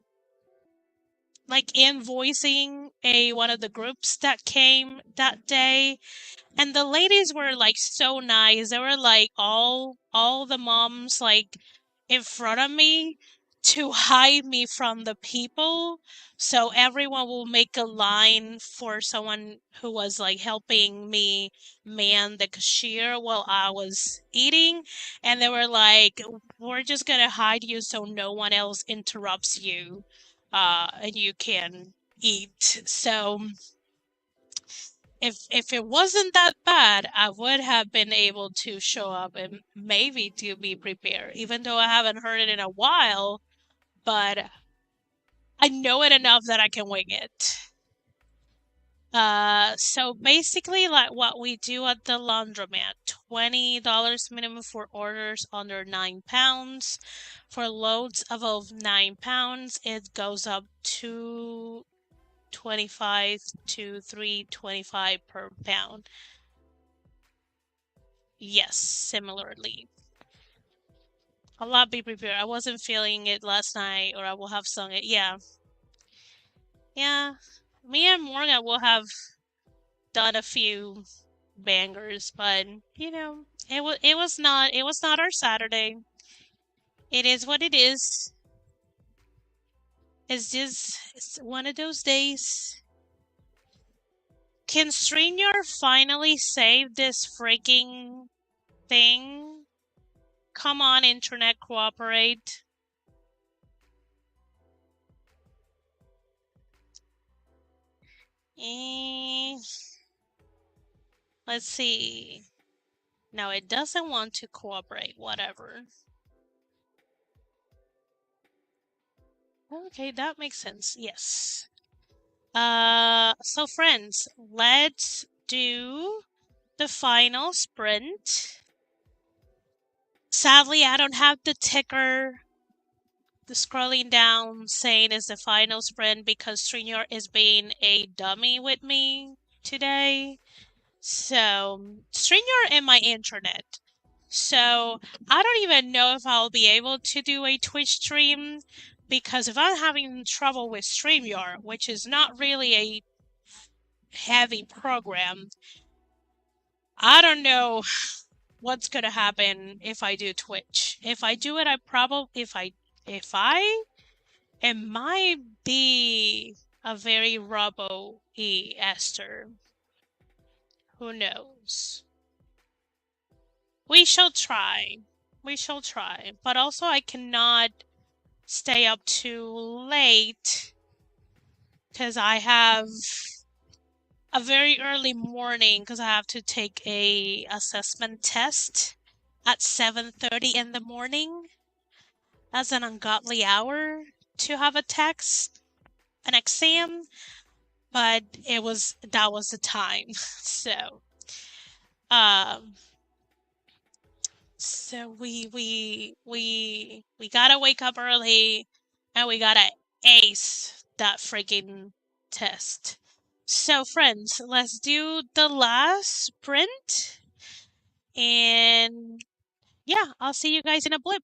S1: like invoicing a one of the groups that came that day, and the ladies were like so nice. They were like all the moms like in front of me to hide me from the people, so everyone will make a line for someone who was like helping me man the cashier while I was eating, and they were like, we're just gonna hide you so no one else interrupts you, and you can eat. So if it wasn't that bad, I would have been able to show up and maybe to be prepared, even though I haven't heard it in a while, but I know it enough that I can wing it. So basically, like what we do at the laundromat, $20 minimum for orders under 9 pounds. For loads above 9 pounds, it goes up to 25 to 325 per pound. Yes, similarly. A lot be prepared. I wasn't feeling it last night, or I will have sung it. Yeah, yeah. Me and Morgan will have done a few bangers, but it was not our Saturday. It is what it is. It's one of those days. Can StreamYard finally save this freaking thing? Come on, internet, cooperate. Eh, let's see. No, it doesn't want to cooperate. Whatever. Okay, that makes sense. Yes. So friends, let's do the final sprint. Sadly, I don't have the ticker, the scrolling down saying it's the final sprint because StreamYard is being a dummy with me today. So, StreamYard and my internet. So, I don't even know if I'll be able to do a Twitch stream because if I'm having trouble with StreamYard, which is not really a heavy program, I don't know what's gonna happen if I do Twitch. If I do it, if I it might be a very Robo-y Esther. Who knows? We shall try. We shall try. But also I cannot stay up too late because I have a very early morning because I have to take a assessment test at 7:30 in the morning. That's an ungodly hour to have an exam, but that was the time. Um, so we gotta wake up early and we gotta ace that freaking test. So friends, let's do the last sprint and yeah, I'll see you guys in a blip.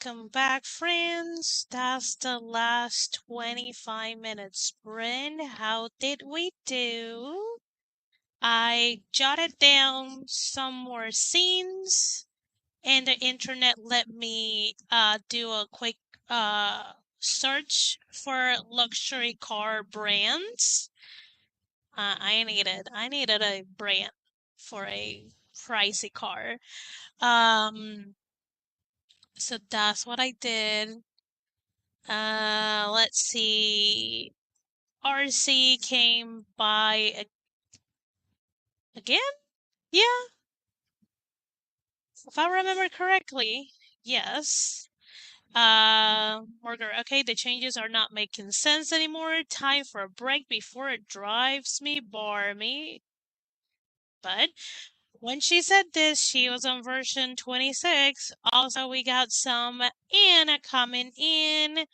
S1: Welcome back, friends. That's the last 25 minute sprint. How did we do? I jotted down some more scenes, and the internet let me do a quick search for luxury car brands. I needed a brand for a pricey car. So that's what I did. Let's see. RC came by again? Yeah, if I remember correctly. Yes. Margaret, okay, the changes are not making sense anymore. Time for a break before it drives me barmy. But when she said this, she was on version 26. Also, we got some Anna coming in,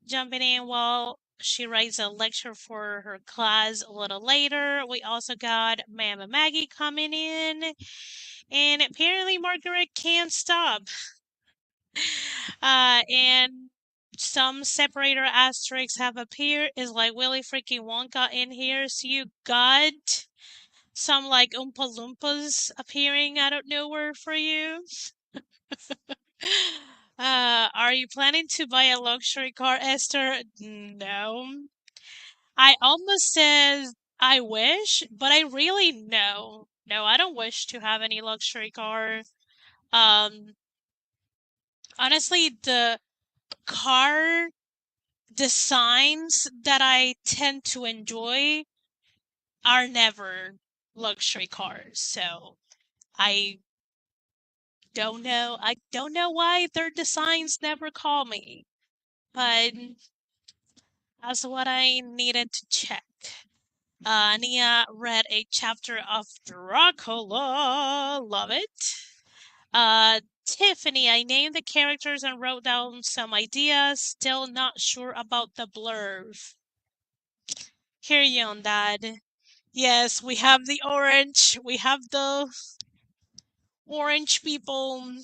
S1: jumping in while she writes a lecture for her class a little later. We also got Mama Maggie coming in, and apparently Margaret can't stop. And some separator asterisks have appeared. Is like Willy freaking Wonka in here. So you got some like Oompa Loompas appearing out of nowhere for you. Are you planning to buy a luxury car, Esther? No. I almost said I wish, but I really no. No, I don't wish to have any luxury car. Um, Honestly, the car designs that I tend to enjoy are never luxury cars. So I don't know. I don't know why their designs never call me, but that's what I needed to check. Nia read a chapter of Dracula. Love it. Tiffany, I named the characters and wrote down some ideas. Still not sure about the blurb. Hear you on that. Yes, we have the orange. We have the orange people.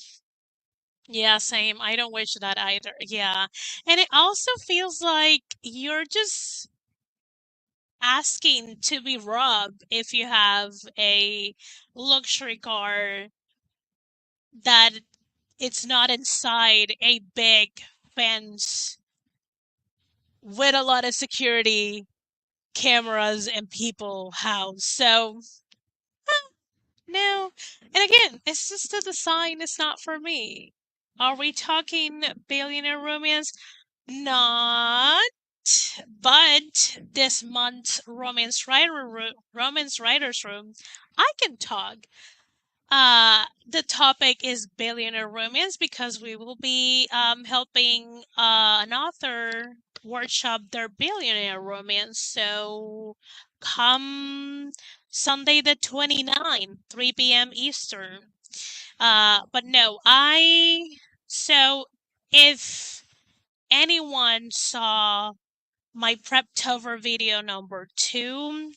S1: Yeah, same. I don't wish that either. Yeah. And it also feels like you're just asking to be robbed if you have a luxury car that it's not inside a big fence with a lot of security cameras and people house. So, no. And again, it's just the design is not for me. Are we talking billionaire romance? Not, but this month's romance writers room, I can talk. The topic is billionaire romance because we will be helping an author workshop their billionaire romance. So come Sunday the 29th, 3 p.m. Eastern. But no, so if anyone saw my Preptober video number 2,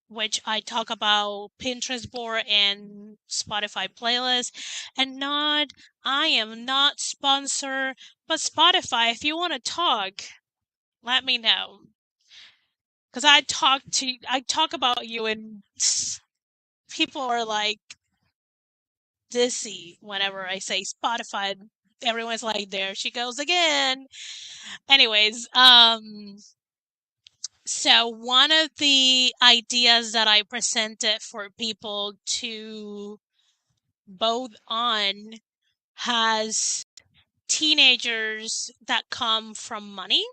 S1: which I talk about Pinterest board and Spotify playlist, and I am not sponsored, but Spotify, if you want to talk, let me know. Because I talk about you and people are like dizzy whenever I say Spotify. Everyone's like, there she goes again. Anyways, so one of the ideas that I presented for people to vote on has teenagers that come from money,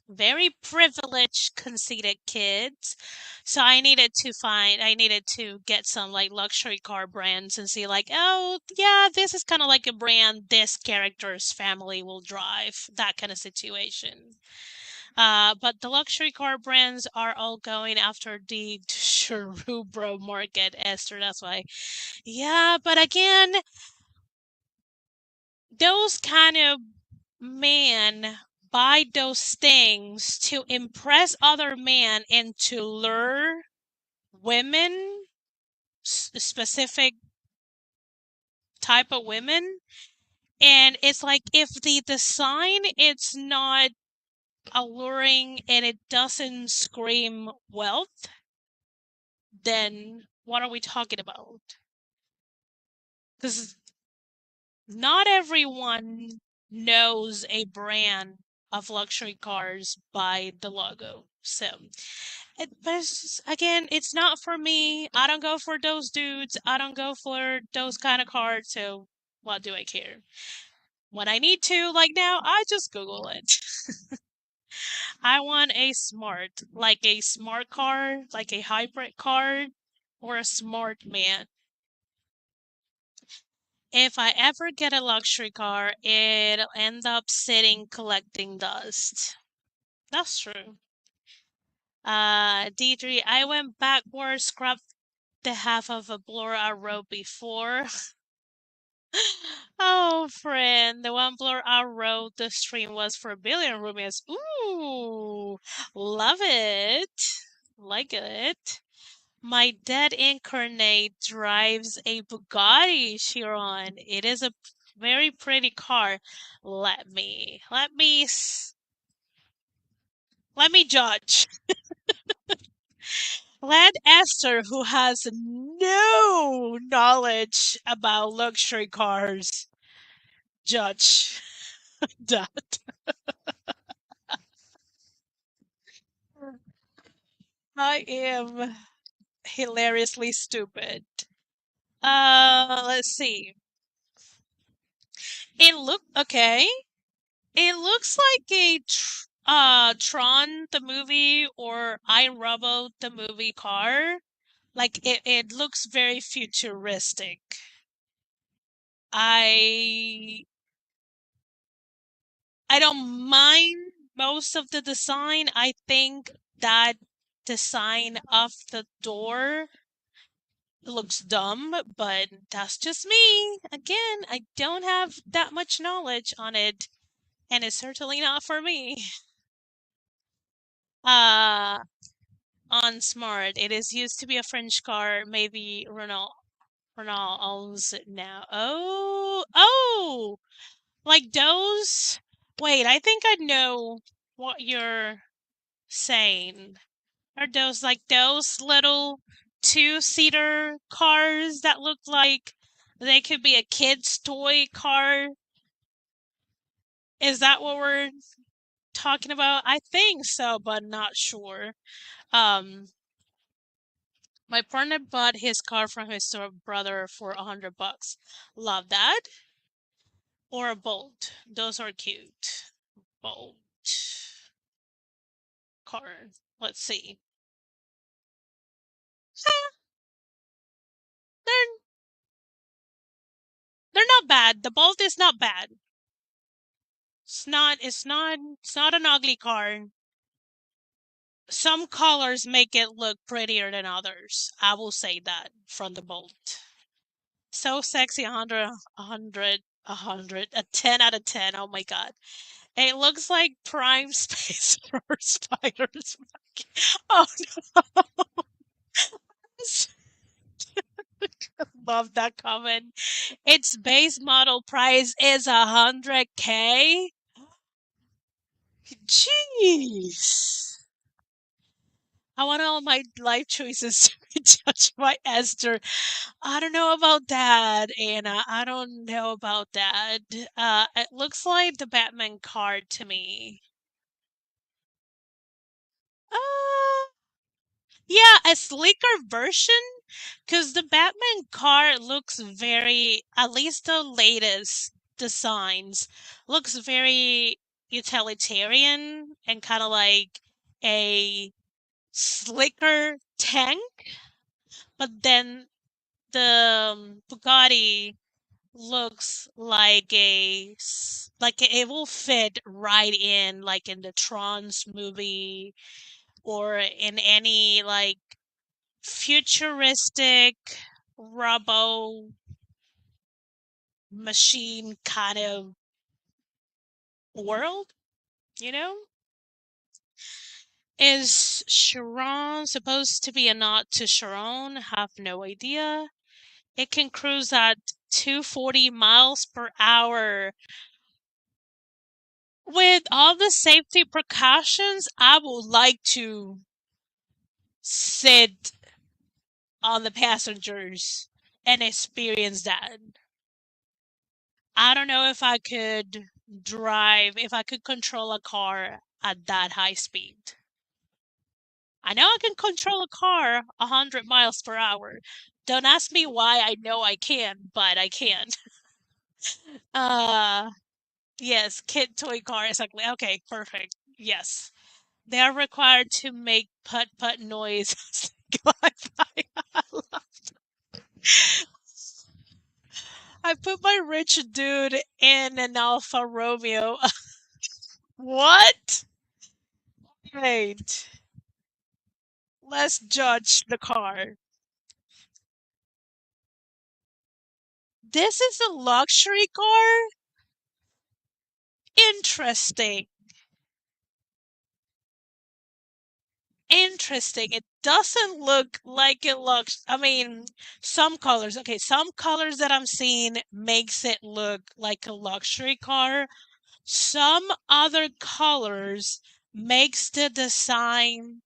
S1: very privileged, conceited kids. So I needed to get some like luxury car brands and see like, oh yeah, this is kind of like a brand this character's family will drive, that kind of situation. But the luxury car brands are all going after the Cherubro market, Esther. That's why. Yeah, but again, those kind of men buy those things to impress other men and to lure women, specific type of women, And it's like if the design it's not alluring and it doesn't scream wealth, then what are we talking about? Because not everyone knows a brand of luxury cars by the logo. So, but again, it's not for me. I don't go for those dudes. I don't go for those kind of cars. So, what do I care? When I need to, like now, I just Google it. I want like a smart car, like a hybrid car, or a smart man. If I ever get a luxury car, it'll end up sitting collecting dust. That's true. D3, I went backwards, scrubbed the half of a blur I wrote before. Oh, friend, the one blur I wrote the stream was for Billion Rumias. Ooh, love it. Like it. My dead incarnate drives a Bugatti Chiron. It is a very pretty car. Let me, let me judge. Let Esther, who has no knowledge about luxury cars, judge that. I am hilariously stupid. Let's see. It look okay. It looks like a Tron the movie or iRobot the movie car. Like it looks very futuristic. I I don't mind most of the design. I think that design of the door looks dumb, but that's just me. Again, I don't have that much knowledge on it, and it's certainly not for me. Uh on Smart, it is used to be a French car. Maybe Renault owns it now. Oh, like those. Wait, I think I know what you're saying. Are those like those little two-seater cars that look like they could be a kid's toy car? Is that what we're talking about? I think so, but not sure. Um, my partner bought his car from his brother for $100. Love that. Or a Bolt. Those are cute. Bolt car. Let's see. They're they're not bad. The Bolt is not bad. It's not an ugly car. Some colors make it look prettier than others. I will say that from the Bolt. So sexy, 100, 100, 100, a 10 out of 10. Oh my god. It looks like prime space for spiders. Oh, love that comment. Its base model price is 100K. Jeez. I want all my life choices to be judged by Esther. I don't know about that, Anna. I don't know about that. It looks like the Batman card to me. Uh, yeah, a sleeker version, because the Batman card looks very, at least the latest designs, looks very utilitarian and kind of like a slicker tank. But then the Bugatti looks like it will fit right in like in the Tron's movie or in any like futuristic robo machine kind of world, you know? Is Chiron supposed to be a nod to Sharon? Have no idea. It can cruise at 240 miles per hour. With all the safety precautions, I would like to sit on the passengers and experience that. I don't know if I could drive, if I could control a car at that high speed. I know I can control a car 100 miles per hour. Don't ask me why I know I can, but I can. Uh, yes, kid toy car, exactly. Okay, perfect. Yes. They are required to make putt putt noise as they glide by. I put my rich dude in an Alfa Romeo. What? Wait. Let's judge the car. This is a luxury car? Interesting. Interesting. It doesn't look like it looks. I mean, some colors. Okay, some colors that I'm seeing makes it look like a luxury car. Some other colors makes the design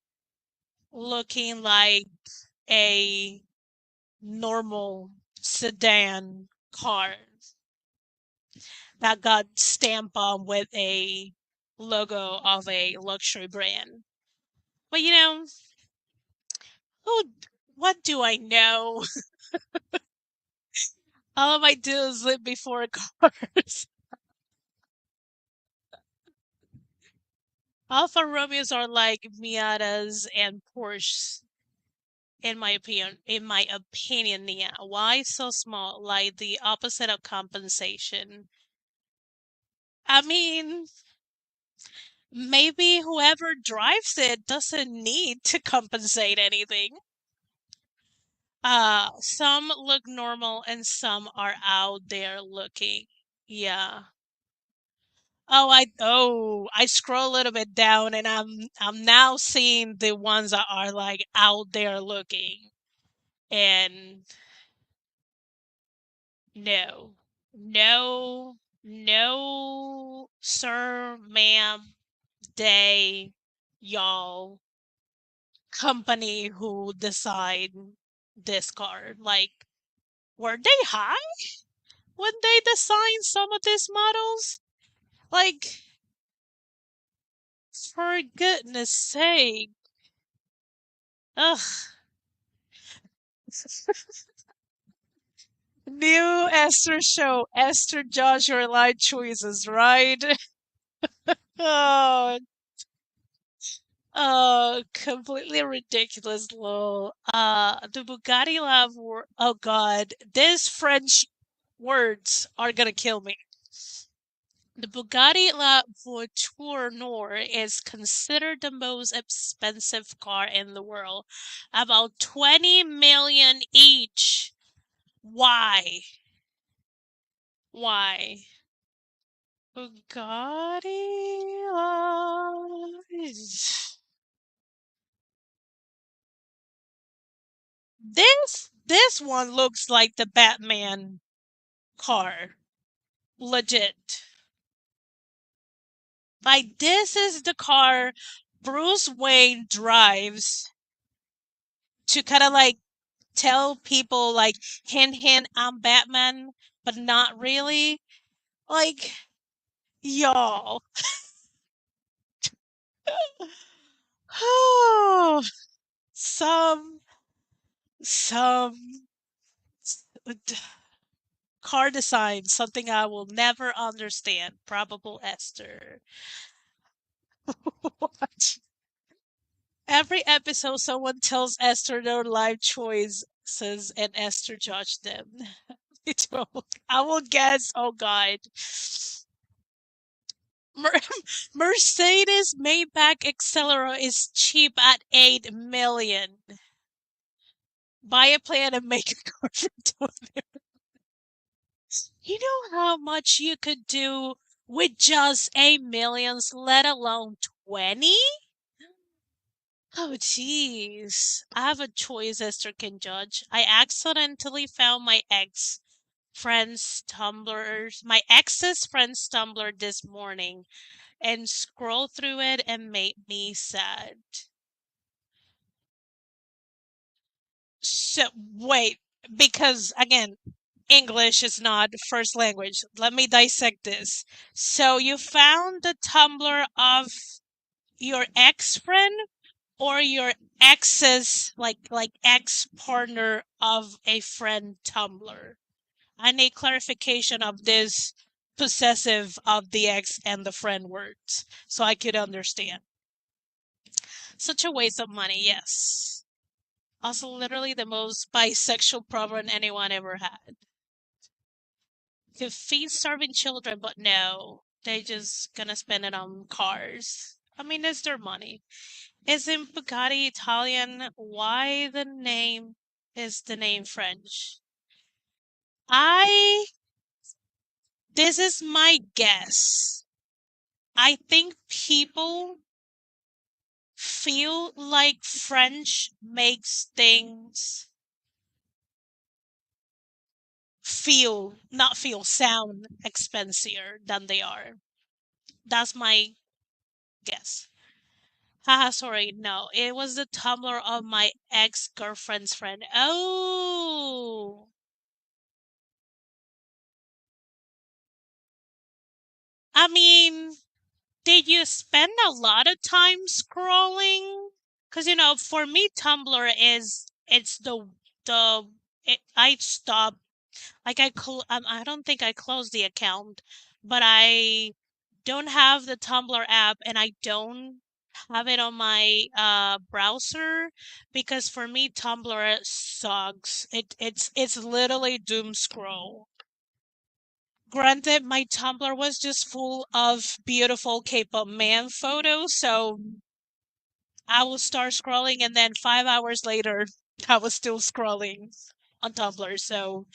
S1: looking like a normal sedan car that got stamped on with a logo of a luxury brand. But who what do I know? All I do is live before cars. Alfa Romeos are like Miatas and Porsches in my opinion. Yeah. Why so small? Like the opposite of compensation. I mean, maybe whoever drives it doesn't need to compensate anything. Some look normal and some are out there looking. Yeah. I scroll a little bit down and I'm now seeing the ones that are like out there looking. And no. No, no, sir, ma'am, they, y'all, company who decide this card. Like, were they high when they designed some of these models? Like, for goodness sake. Ugh. New Esther show. Esther judge your life choices, right? Oh, oh, completely ridiculous, lol. The Bugatti Lab oh god, these French words are gonna kill me. The Bugatti La Voiture Noire is considered the most expensive car in the world. About 20 million each. Why? Why? Bugatti La... This one looks like the Batman car. Legit. Like this is the car Bruce Wayne drives to kind of like tell people like hint hint I'm Batman, but not really. Like y'all. Oh, some some car design, something I will never understand. Probable Esther. What? Every episode, someone tells Esther their life choices, and Esther judge them. I will guess. Oh God, Mer- Mercedes Maybach Accelera is cheap at 8 million. Buy a plan and make a car for 20. You know how much you could do with just 8 millions, let alone 20? Oh, jeez. I have a choice Esther can judge. I accidentally found my ex friend's Tumblrs, my ex's friend's Tumblr this morning and scroll through it and made me sad. So, wait, because again, English is not first language. Let me dissect this. So, you found the Tumblr of your ex friend or your ex's like ex partner of a friend Tumblr? I need clarification of this possessive of the ex and the friend words so I could understand. Such a waste of money, yes. Also, literally the most bisexual problem anyone ever had. To feed starving children, but no, they just gonna spend it on cars. I mean, it's their money. Isn't Bugatti Italian? Why the name is the name French? I, this is my guess. I think people feel like French makes things not feel, sound expensive than they are. That's my guess. Haha, sorry, no. It was the Tumblr of my ex-girlfriend's friend. Oh, I mean, did you spend a lot of time scrolling? Because, for me, Tumblr it's the, I stopped. Like I don't think I closed the account, but I don't have the Tumblr app and I don't have it on my browser because for me Tumblr sucks. It's literally doom scroll. Granted, my Tumblr was just full of beautiful K-pop man photos, so I will start scrolling and then 5 hours later I was still scrolling on Tumblr. So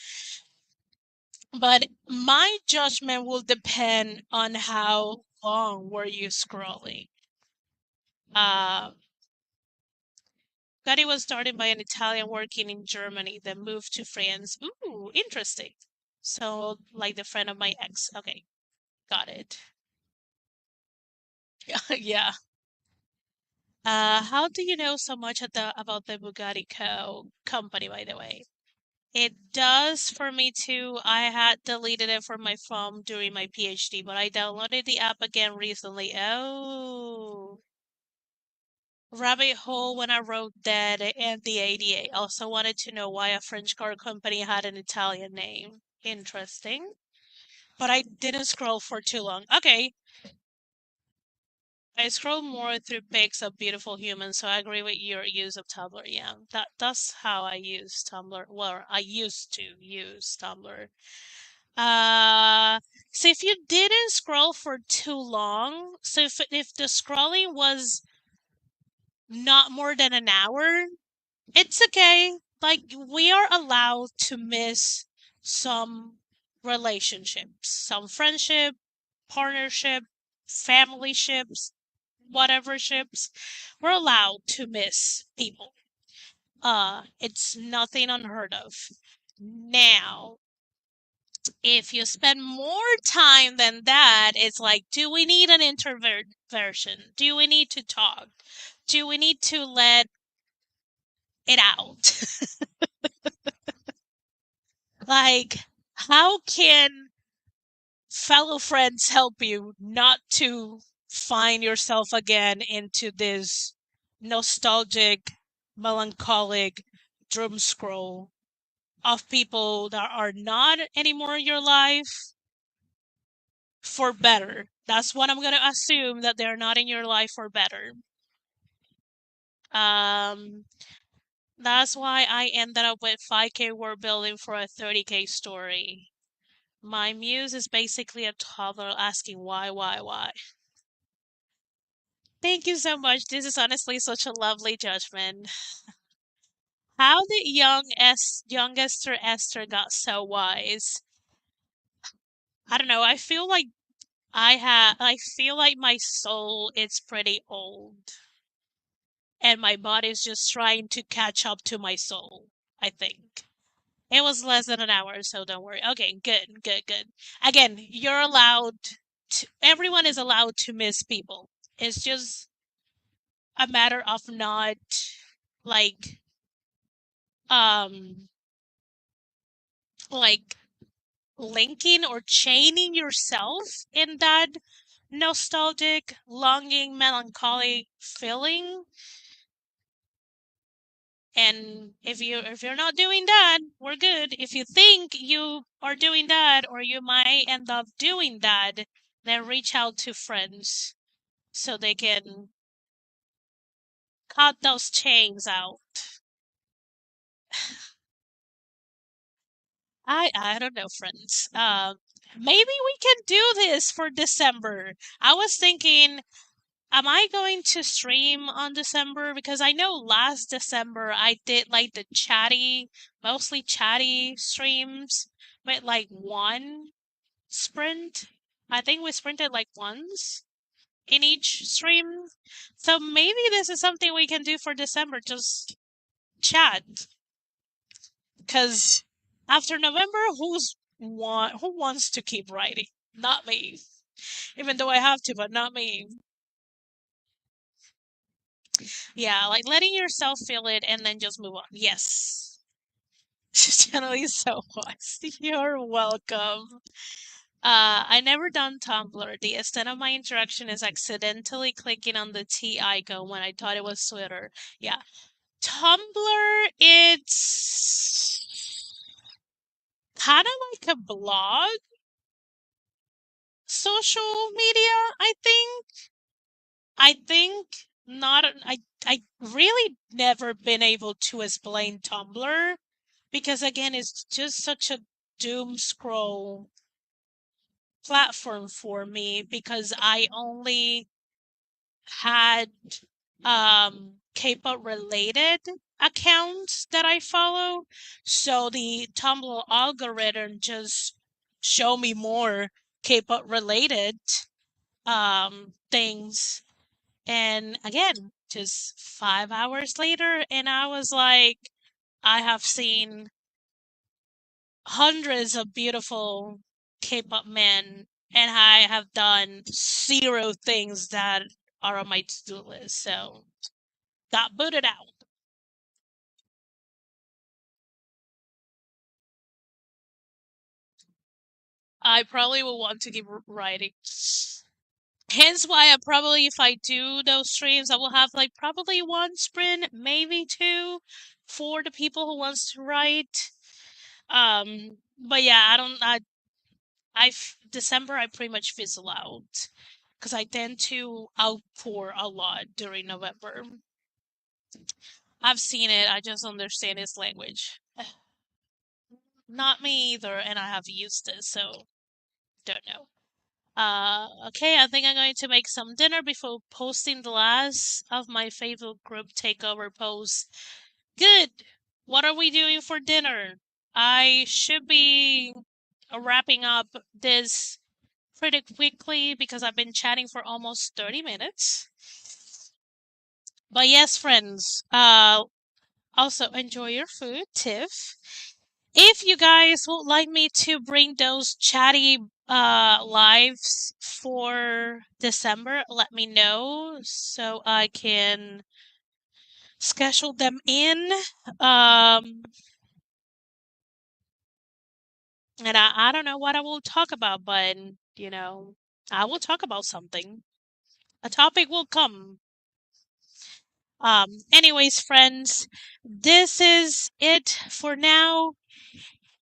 S1: but my judgment will depend on how long were you scrolling. Uh, Gotti was started by an Italian working in Germany, then moved to France. Ooh, interesting. So, like the friend of my ex. Okay, got it. Yeah. How do you know so much about the Bugatti company, by the way? It does for me too. I had deleted it from my phone during my PhD, but I downloaded the app again recently. Oh, rabbit hole when I wrote that and the ADA. Also wanted to know why a French car company had an Italian name. Interesting. But I didn't scroll for too long. Okay. I scroll more through pics of beautiful humans, so I agree with your use of Tumblr. Yeah, that's how I use Tumblr. Well, I used to use Tumblr. So if you didn't scroll for too long, so if the scrolling was not more than an hour, it's okay. Like we are allowed to miss some relationships, some friendship, partnership, family ships, whatever ships. We're allowed to miss people. It's nothing unheard of. Now, if you spend more time than that, it's like, do we need an introversion? Do we need to talk? Do we need to let it out? Like, how can fellow friends help you not to find yourself again into this nostalgic, melancholic drum scroll of people that are not anymore in your life for better? That's what I'm going to assume, that they're not in your life for better. Um, that's why I ended up with 5K word building for a 30K story. My muse is basically a toddler asking why. Thank you so much. This is honestly such a lovely judgment. How did young Esther got so wise? I don't know. I feel like my soul is pretty old and my body is just trying to catch up to my soul, I think. It was less than an hour, so don't worry. Okay, good, good, good. Again, you're allowed to, everyone is allowed to miss people. It's just a matter of not like um like linking or chaining yourself in that nostalgic, longing, melancholic feeling. And if you're not doing that, we're good. If you think you are doing that or you might end up doing that, then reach out to friends so they can cut those chains out. I don't know, friends. Maybe we can do this for December. I was thinking, am I going to stream on December? Because I know last December I did like the chatty, mostly chatty streams, but like one sprint. I think we sprinted like once in each stream. So maybe this is something we can do for December, just chat. Because after November, who wants to keep writing? Not me. Even though I have to, but not me. Yeah, like letting yourself feel it and then just move on. Yes. Channel so was. You're welcome. I never done Tumblr. The extent of my interaction is accidentally clicking on the T icon when I thought it was Twitter. Yeah. Tumblr, it's kind of like a blog social media, I think. I think not I really never been able to explain Tumblr because again it's just such a doom scroll platform for me because I only had K-pop related accounts that I follow. So the Tumblr algorithm just show me more K-pop related things. And again, just 5 hours later, and I was like, I have seen hundreds of beautiful K-pop men, and I have done zero things that are on my to-do list. So got booted out. I probably will want to keep writing. Hence why I probably, if I do those streams, I will have like probably one sprint, maybe two, for the people who wants to write. But yeah, I don't. December I pretty much fizzle out because I tend to outpour a lot during November. I've seen it. I just understand its language. Not me either, and I have used it, so don't know. Okay, I think I'm going to make some dinner before posting the last of my favorite group takeover posts. Good. What are we doing for dinner? I should be wrapping up this pretty quickly because I've been chatting for almost 30 minutes. But yes, friends, also enjoy your food, Tiff. If you guys would like me to bring those chatty lives for December, let me know so I can schedule them in. Um, and I don't know what I will talk about, but I will talk about something. A topic will come. Anyways, friends, this is it for now.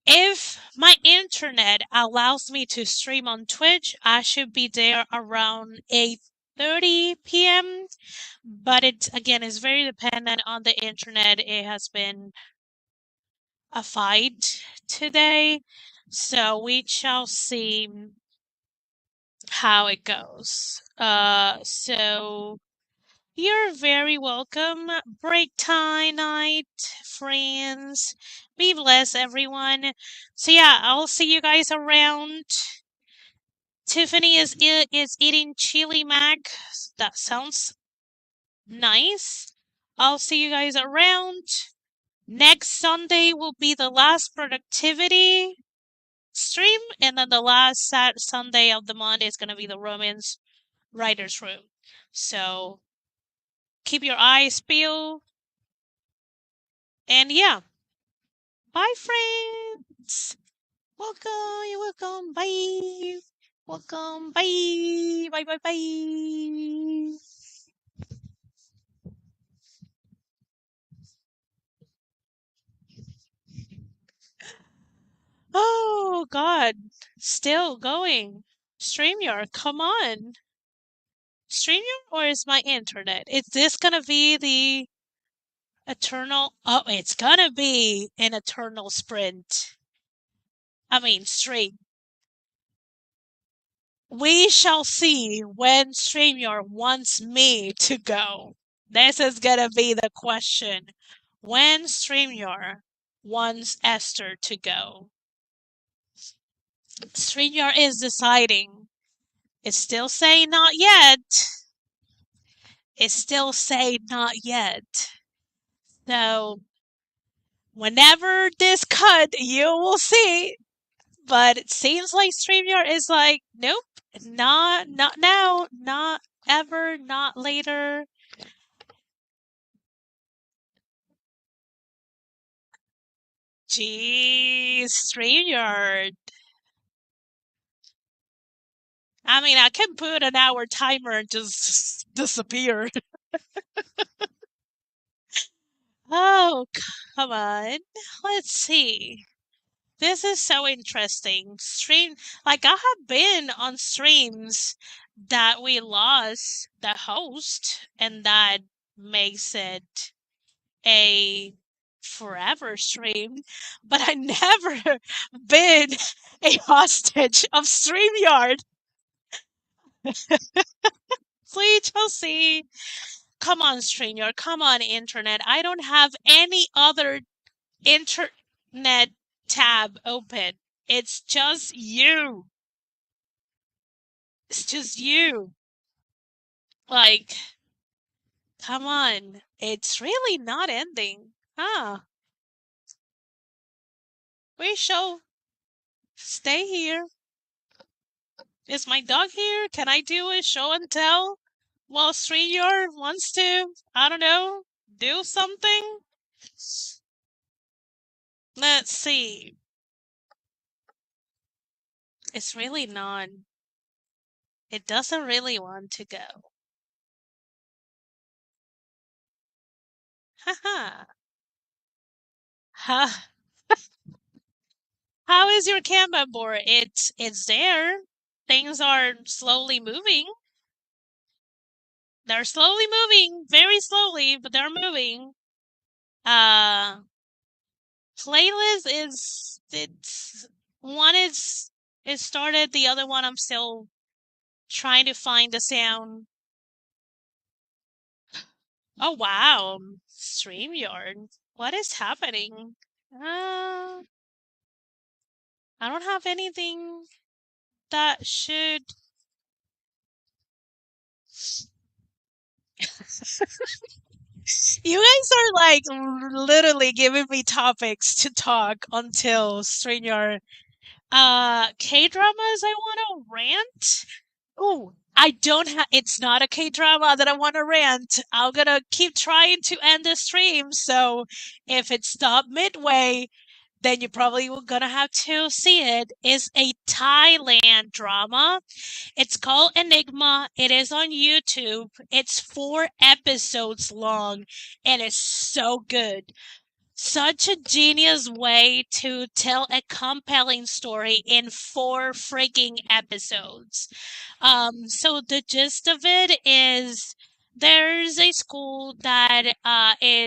S1: If my internet allows me to stream on Twitch, I should be there around 8:30 p.m. But it again is very dependent on the internet. It has been a fight today, so we shall see how it goes. So you're very welcome. Break time night, friends. Be blessed, everyone. So yeah, I'll see you guys around. Tiffany is eating chili mac. That sounds nice. I'll see you guys around. Next Sunday will be the last productivity stream, and then the last Sunday of the month is going to be the Romans Writers Room. So keep your eyes peeled. And yeah, bye, friends. Welcome, you're welcome. Bye. Welcome. Bye. Bye, bye, bye. Oh, God. Still going. StreamYard, come on. StreamYard, or is my internet? Is this gonna be the eternal? Oh, it's gonna be an eternal sprint. I mean, stream. We shall see when StreamYard wants me to go. This is gonna be the question. When StreamYard wants Esther to go. StreamYard is deciding. It's still saying not yet. It's still saying not yet. So, whenever this cut, you will see. But it seems like StreamYard is like, nope, not now, not ever, not later. Jeez, StreamYard. I mean, I can put an hour timer and just disappear. Oh, come on. Let's see. This is so interesting. Like I have been on streams that we lost the host, and that makes it a forever stream, but I never been a hostage of StreamYard. Please, Chelsea. Come on, StreamYard. Come on, internet. I don't have any other internet tab open. It's just you. It's just you. Like, come on. It's really not ending. Huh. We shall stay here. Is my dog here? Can I do a show and tell while StreamYard wants to, I don't know, do something? Let's see. It's really not. It doesn't really want to go. Haha. Ha. How is your Kanban board? It's there. Things are slowly moving. They're slowly moving, very slowly, but they're moving. Uh, playlist it's one is started. The other one I'm still trying to find the sound. Oh wow, StreamYard. What is happening? I don't have anything that should. You guys are like literally giving me topics to talk until StreamYard. K dramas I want to rant. Oh, I don't have. It's not a K drama that I want to rant. I'm gonna keep trying to end the stream. So if it stopped midway, then you probably were gonna have to see it. It's a Thailand drama. It's called Enigma. It is on YouTube. It's 4 episodes long, and it's so good. Such a genius way to tell a compelling story in 4 freaking episodes. So the gist of it is there's a school that is